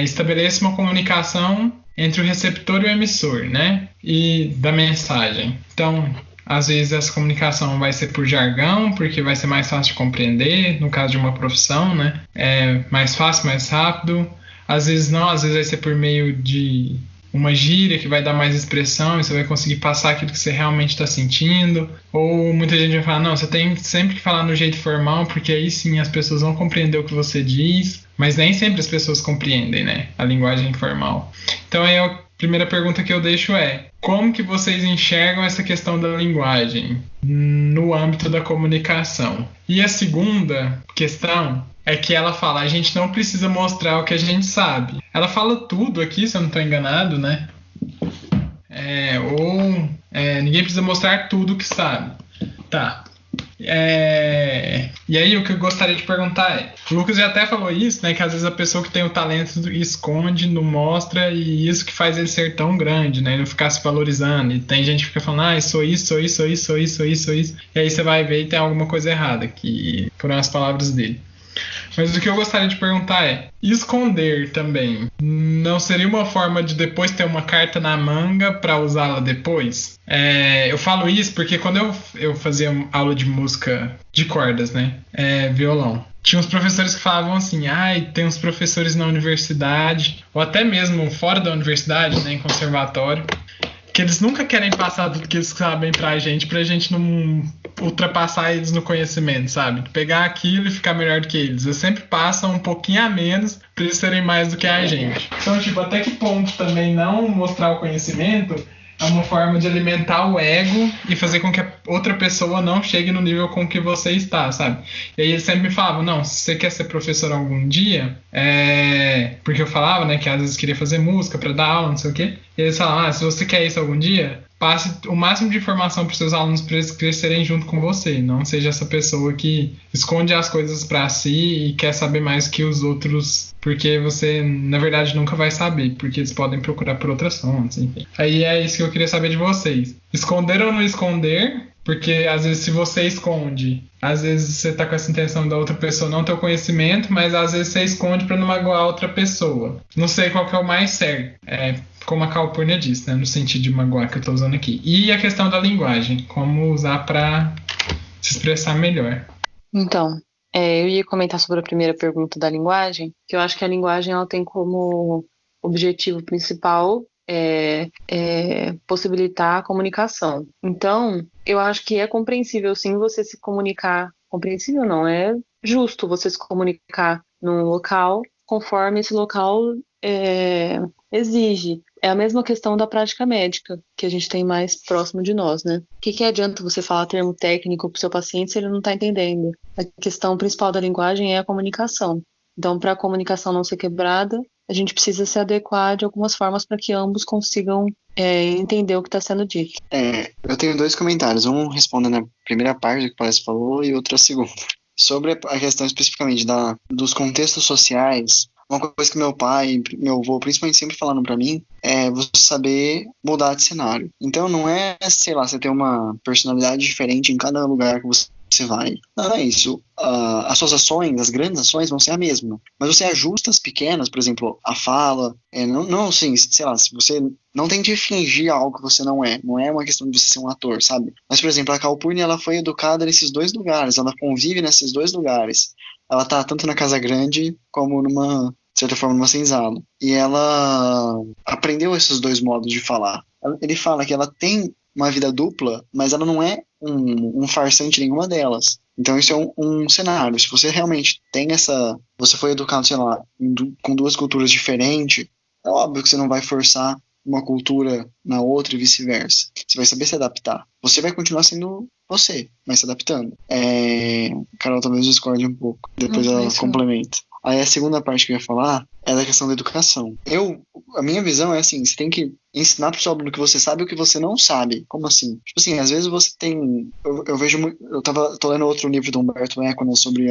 estabeleça uma comunicação entre o receptor e o emissor, né? E da mensagem. Então, às vezes essa comunicação vai ser por jargão, porque vai ser mais fácil de compreender, no caso de uma profissão, né? É mais fácil, mais rápido. Às vezes não, às vezes vai ser por meio de uma gíria que vai dar mais expressão e você vai conseguir passar aquilo que você realmente está sentindo. Ou muita gente vai falar, não, você tem sempre que falar no jeito formal, porque aí sim as pessoas vão compreender o que você diz, mas nem sempre as pessoas compreendem, né, a linguagem informal. Então aí a primeira pergunta que eu deixo é: como que vocês enxergam essa questão da linguagem no âmbito da comunicação? E a segunda questão é que ela fala, a gente não precisa mostrar o que a gente sabe. Ela fala tudo aqui, se eu não estou enganado, né? Ninguém precisa mostrar tudo que sabe. Tá. E aí o que eu gostaria de perguntar é, o Lucas já até falou isso, né? Que às vezes a pessoa que tem o talento esconde, não mostra, e isso que faz ele ser tão grande, né? Ele não ficar se valorizando. E tem gente que fica falando, sou isso, sou isso, sou isso, sou isso, sou isso, sou isso. E aí você vai ver e tem alguma coisa errada, que foram as palavras dele. Mas o que eu gostaria de perguntar é, esconder também não seria uma forma de depois ter uma carta na manga para usá-la depois? Eu falo isso porque quando eu fazia aula de música de cordas, né, violão, tinha uns professores que falavam assim, tem uns professores na universidade, ou até mesmo fora da universidade, né, em conservatório, que eles nunca querem passar tudo que eles sabem pra gente não ultrapassar eles no conhecimento, sabe? Pegar aquilo e ficar melhor do que eles. Eles sempre passam um pouquinho a menos pra eles serem mais do que a gente. Então, tipo, até que ponto também não mostrar o conhecimento é uma forma de alimentar o ego e fazer com que a outra pessoa não chegue no nível com que você está, sabe? E aí eles sempre me falavam, não, se você quer ser professor algum dia, porque eu falava, né, que às vezes queria fazer música pra dar aula, não sei o quê, e eles falavam, se você quer isso algum dia, passe o máximo de informação para os seus alunos para eles crescerem junto com você, não seja essa pessoa que esconde as coisas para si e quer saber mais que os outros, porque você na verdade nunca vai saber, porque eles podem procurar por outras fontes, enfim. Aí é isso que eu queria saber de vocês, esconder ou não esconder? Porque às vezes se você esconde, às vezes você tá com essa intenção da outra pessoa não ter o conhecimento, mas às vezes você esconde para não magoar a outra pessoa. Não sei qual que é o mais certo. Como a Calpurnia disse, né, no sentido de magoar que eu tô usando aqui. E a questão da linguagem, como usar para se expressar melhor.
Então, eu ia comentar sobre a primeira pergunta da linguagem, que eu acho que a linguagem ela tem como objetivo principal possibilitar a comunicação. Então, eu acho que é compreensível sim você se comunicar, compreensível não, é justo você se comunicar num local conforme esse local exige. É a mesma questão da prática médica, que a gente tem mais próximo de nós, né? O que adianta você falar termo técnico para o seu paciente se ele não está entendendo? A questão principal da linguagem é a comunicação. Então, para a comunicação não ser quebrada, a gente precisa se adequar de algumas formas para que ambos consigam entender o que está sendo dito.
Eu tenho dois comentários, um respondendo a primeira parte do que o Palestra falou e outro a segunda. Sobre a questão especificamente dos contextos sociais, uma coisa que meu pai e meu avô principalmente sempre falaram pra mim é você saber mudar de cenário. Então não é, sei lá, você ter uma personalidade diferente em cada lugar que você vai. Não é isso. As suas ações, as grandes ações vão ser a mesma. Mas você ajusta as pequenas, por exemplo, a fala. Não assim, sei lá, se você não tem que fingir algo que você não é. Não é uma questão de você ser um ator, sabe? Mas, por exemplo, a Calpurnia, ela foi educada nesses dois lugares. Ela convive nesses dois lugares. Ela tá tanto na Casa Grande como de certa forma, numa senzala. E ela aprendeu esses dois modos de falar. Ele fala que ela tem uma vida dupla, mas ela não é um farsante nenhuma delas. Então isso é um cenário. Se você realmente tem você foi educado, sei lá, com duas culturas diferentes, é óbvio que você não vai forçar uma cultura na outra e vice-versa. Você vai saber se adaptar. Você vai continuar sendo você, mas se adaptando. Carol talvez discorde um pouco. Depois ela complementa. Aí a segunda parte que eu ia falar é da questão da educação. A minha visão é assim, você tem que ensinar pro seu aluno o que você sabe e o que você não sabe. Como assim? Tipo assim, às vezes você tem... Eu vejo... tô lendo outro livro do Humberto Eco, né, sobre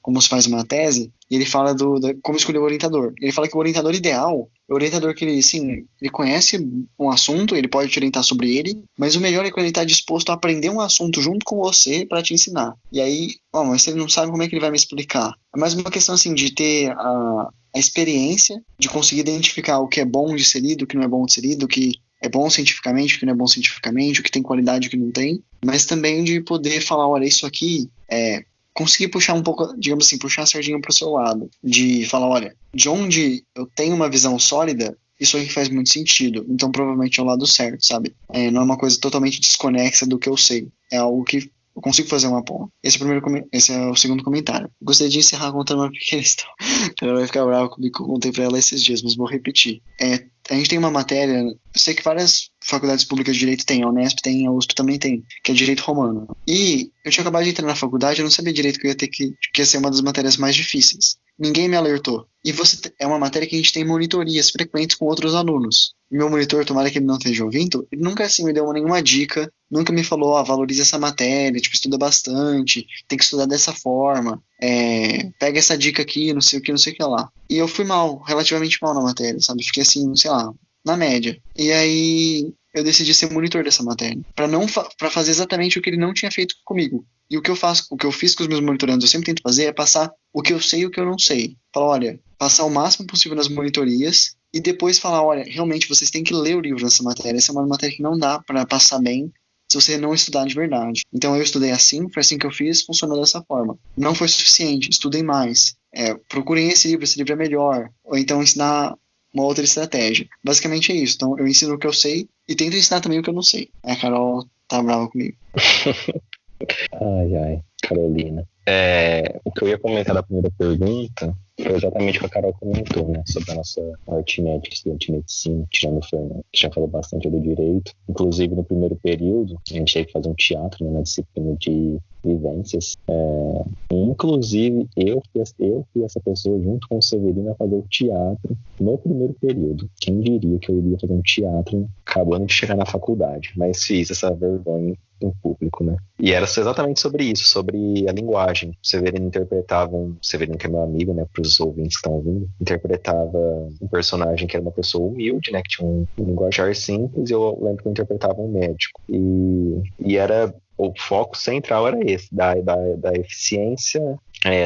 como se faz uma tese, e ele fala como escolher o orientador. Ele fala que o orientador ideal é o orientador que ele conhece um assunto, ele pode te orientar sobre ele, mas o melhor é quando ele está disposto a aprender um assunto junto com você para te ensinar. E aí, mas se ele não sabe, como é que ele vai me explicar? É mais uma questão assim de ter a experiência, de conseguir identificar o que é bom de ser lido, o que não é bom de ser lido, o que é bom cientificamente, o que não é bom cientificamente, o que tem qualidade, o que não tem, mas também de poder falar, olha, isso aqui conseguir puxar um pouco, digamos assim, puxar a sardinha para o seu lado, de falar, olha, de onde eu tenho uma visão sólida, isso aqui faz muito sentido, então provavelmente é o lado certo, sabe? Não é uma coisa totalmente desconexa do que eu sei, é algo que eu consigo fazer uma ponta. Esse é o segundo comentário. Gostaria de encerrar contando uma pequena história. Ela vai ficar brava comigo que eu contei pra ela esses dias, mas vou repetir. A gente tem uma matéria, eu sei que várias faculdades públicas de direito tem, a Unesp tem, a USP também tem, que é direito romano. E eu tinha acabado de entrar na faculdade, eu não sabia direito que eu ia ter que ia ser uma das matérias mais difíceis. Ninguém me alertou. E é uma matéria que a gente tem monitorias frequentes com outros alunos. Meu monitor, tomara que ele não esteja ouvindo, ele nunca assim me deu nenhuma dica, nunca me falou, valoriza essa matéria, estuda bastante, tem que estudar dessa forma, pega essa dica aqui, não sei o que lá. E eu fui relativamente mal na matéria, sabe? Fiquei assim, sei lá, na média. E aí eu decidi ser monitor dessa matéria, para fazer exatamente o que ele não tinha feito comigo. E o que eu fiz com os meus monitorandos, eu sempre tento fazer é passar o que eu sei e o que eu não sei. Falar, olha, passar o máximo possível nas monitorias e depois falar, olha, realmente vocês têm que ler o livro nessa matéria. Essa é uma matéria que não dá para passar bem se você não estudar de verdade. Então eu estudei assim, foi assim que eu fiz, funcionou dessa forma. Não foi suficiente, estudem mais. Procurem esse livro é melhor. Ou então ensinar uma outra estratégia. Basicamente é isso. Então eu ensino o que eu sei e tento ensinar também o que eu não sei. A Carol tá brava comigo.
Ai, Carolina. O que eu ia comentar da primeira pergunta foi exatamente o que a Carol comentou, né? Sobre a nossa arte médica, estudante de medicina, tirando o Fernando, que já falou bastante do direito. Inclusive, no primeiro período, a gente teve que fazer um teatro, né, na disciplina de vivências. Inclusive, eu fui essa pessoa, junto com o Severino, a fazer o teatro no primeiro período. Quem diria que eu iria fazer um teatro acabando de chegar na faculdade? Mas fiz essa vergonha em público, né? E era exatamente sobre isso, sobre a linguagem. O Severino Severino, que é meu amigo, né, para os ouvintes que estão ouvindo, interpretava um personagem que era uma pessoa humilde, né, que tinha um linguajar simples, e eu lembro que eu interpretava um médico. E era o foco central era esse, da eficiência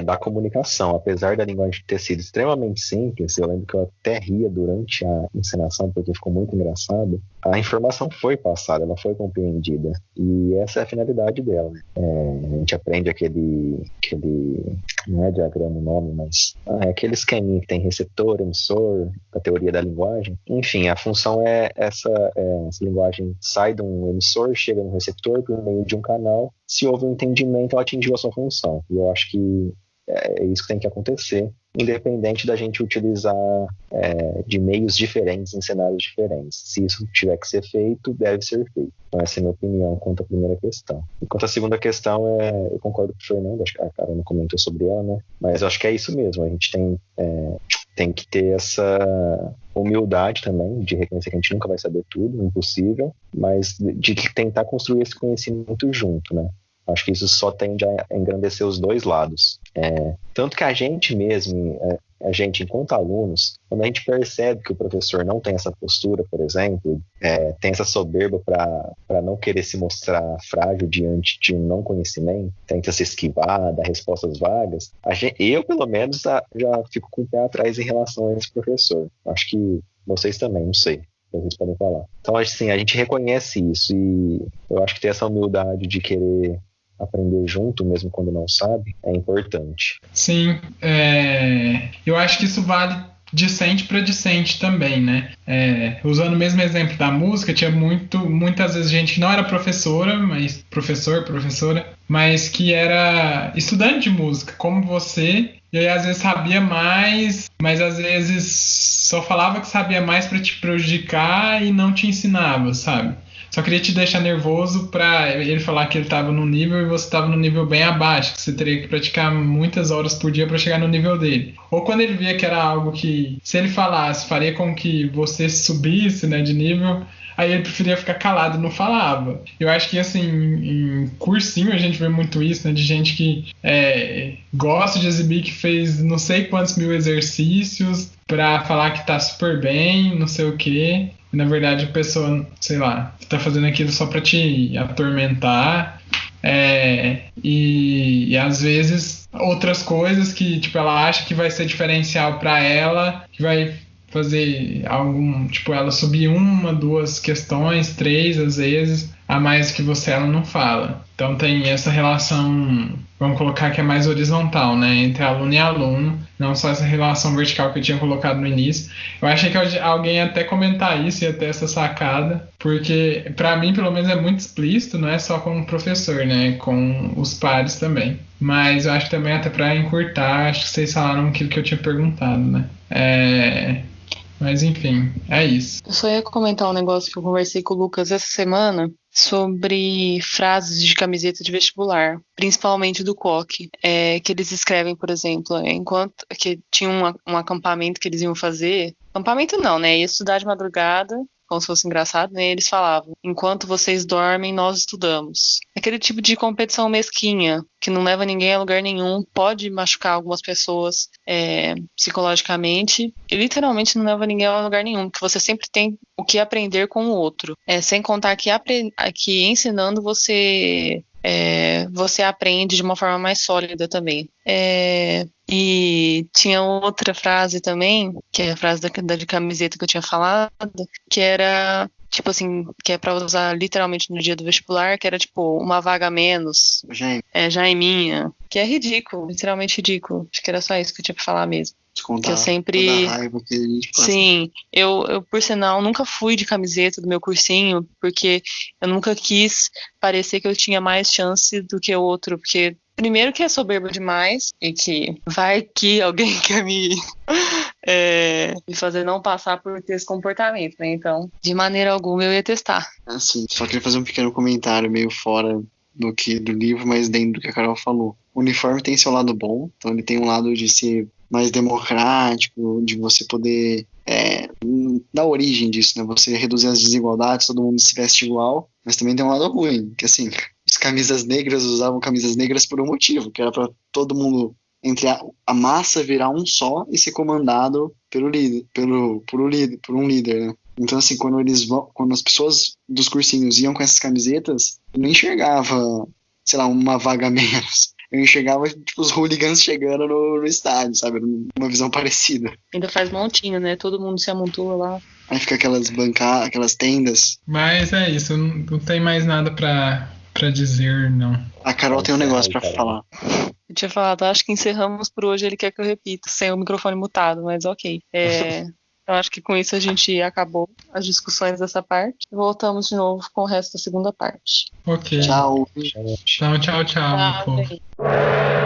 da comunicação. Apesar da linguagem ter sido extremamente simples, eu lembro que eu até ria durante a encenação, porque ficou muito engraçado, a informação foi passada, ela foi compreendida. E essa é a finalidade dela. A gente aprende aquele não é diagrama o nome, mas é aquele esqueminha que tem receptor, emissor, a teoria da linguagem. Enfim, a função é essa linguagem sai de um emissor, chega no receptor por meio de um canal. Se houve um entendimento, ela atingiu a sua função. E eu acho que é isso que tem que acontecer, independente da gente utilizar de meios diferentes em cenários diferentes. Se isso tiver que ser feito, deve ser feito. Então essa é a minha opinião quanto à primeira questão. E quanto à segunda questão, eu concordo com o Fernando, acho que a Carol não comentou sobre ela, né? Mas eu acho que é isso mesmo, a gente tem que ter essa humildade também, de reconhecer que a gente nunca vai saber tudo, impossível, mas de tentar construir esse conhecimento junto, né? Acho que isso só tende a engrandecer os dois lados. Tanto que a gente mesmo, enquanto alunos, quando a gente percebe que o professor não tem essa postura, por exemplo, tem essa soberba para não querer se mostrar frágil diante de um não conhecimento, tenta se esquivar, dar respostas vagas, eu, pelo menos, já fico com o pé atrás em relação a esse professor. Acho que vocês também, não sei. Vocês podem falar. Então, assim, a gente reconhece isso e eu acho que ter essa humildade de querer aprender junto, mesmo quando não sabe, é importante.
Sim, eu acho que isso vale discente para discente também, né? Usando o mesmo exemplo da música, tinha muitas vezes gente que não era professora, mas professora, mas que era estudante de música, como você, e aí às vezes sabia mais, mas às vezes só falava que sabia mais para te prejudicar e não te ensinava, sabe? Só queria te deixar nervoso para ele falar que ele estava num nível e você estava num nível bem abaixo, que você teria que praticar muitas horas por dia para chegar no nível dele. Ou quando ele via que era algo que, se ele falasse, faria com que você subisse, né, de nível, aí ele preferia ficar calado, não falava. Eu acho que, assim, em cursinho a gente vê muito isso, né, de gente que gosta de exibir que fez não sei quantos mil exercícios pra falar que tá super bem, não sei o quê. E, na verdade, a pessoa, sei lá, tá fazendo aquilo só pra te atormentar. E às vezes outras coisas que, tipo, ela acha que vai ser diferencial pra ela, que vai fazer algum, tipo, ela subir 1, 2 questões, 3 às vezes, a mais que você, ela não fala. Então tem essa relação, vamos colocar que é mais horizontal, né, entre aluno e aluno, não só essa relação vertical que eu tinha colocado no início. Eu achei que alguém ia até comentar isso, ia ter essa sacada, porque pra mim, pelo menos, é muito explícito, não é só com o professor, né, com os pares também. Mas eu acho que também até pra encurtar, acho que vocês falaram aquilo que eu tinha perguntado, né. Mas enfim, é isso.
Eu só ia comentar um negócio que eu conversei com o Lucas essa semana sobre frases de camiseta de vestibular, principalmente do COC, que eles escrevem, por exemplo, enquanto que tinha um acampamento que eles iam fazer, acampamento não, né, ia estudar de madrugada, como se fosse engraçado, né, eles falavam, enquanto vocês dormem, nós estudamos. Aquele tipo de competição mesquinha, que não leva ninguém a lugar nenhum, pode machucar algumas pessoas psicologicamente, e literalmente não leva ninguém a lugar nenhum, porque você sempre tem o que aprender com o outro. Sem contar que ensinando você aprende de uma forma mais sólida também. E tinha outra frase também, que é a frase da de camiseta que eu tinha falado, que era, tipo assim, que é pra usar literalmente no dia do vestibular, que era tipo, uma vaga a menos, já é minha, que é ridículo, literalmente ridículo. Acho que era só isso que eu tinha pra falar mesmo. Que eu sempre...
toda a raiva que a gente passa.
Sim, eu, por sinal, nunca fui de camiseta do meu cursinho, porque eu nunca quis parecer que eu tinha mais chance do que o outro, porque primeiro que é soberbo demais, e que vai que alguém quer me fazer não passar por ter esse comportamento, né? Então, de maneira alguma eu ia testar.
Assim, só queria fazer um pequeno comentário meio fora do livro, mas dentro do que a Carol falou. O uniforme tem seu lado bom, então ele tem um lado de ser mais democrático, de você poder dar origem disso, né? Você reduzir as desigualdades, todo mundo se veste igual, mas também tem um lado ruim, que assim, os camisas negras usavam camisas negras por um motivo, que era para todo mundo, entre a massa, virar um só e ser comandado pelo líder, por um líder, né? Então, assim, quando as pessoas dos cursinhos iam com essas camisetas, eu não enxergava, sei lá, uma vaga a menos. Eu enxergava, tipo, os hooligans chegando no estádio, sabe? Uma visão parecida.
Ainda faz montinho, né? Todo mundo se amontoa lá.
Aí fica aquelas tendas.
Mas é isso, não tem mais nada pra dizer, não.
A Carol tem um negócio pra falar.
Eu tinha falado, acho que encerramos por hoje, ele quer que eu repita, sem o microfone mutado, mas ok. Eu acho que com isso a gente acabou as discussões dessa parte. Voltamos de novo com o resto da segunda parte.
Ok.
Tchau.
Então, tchau, meu povo.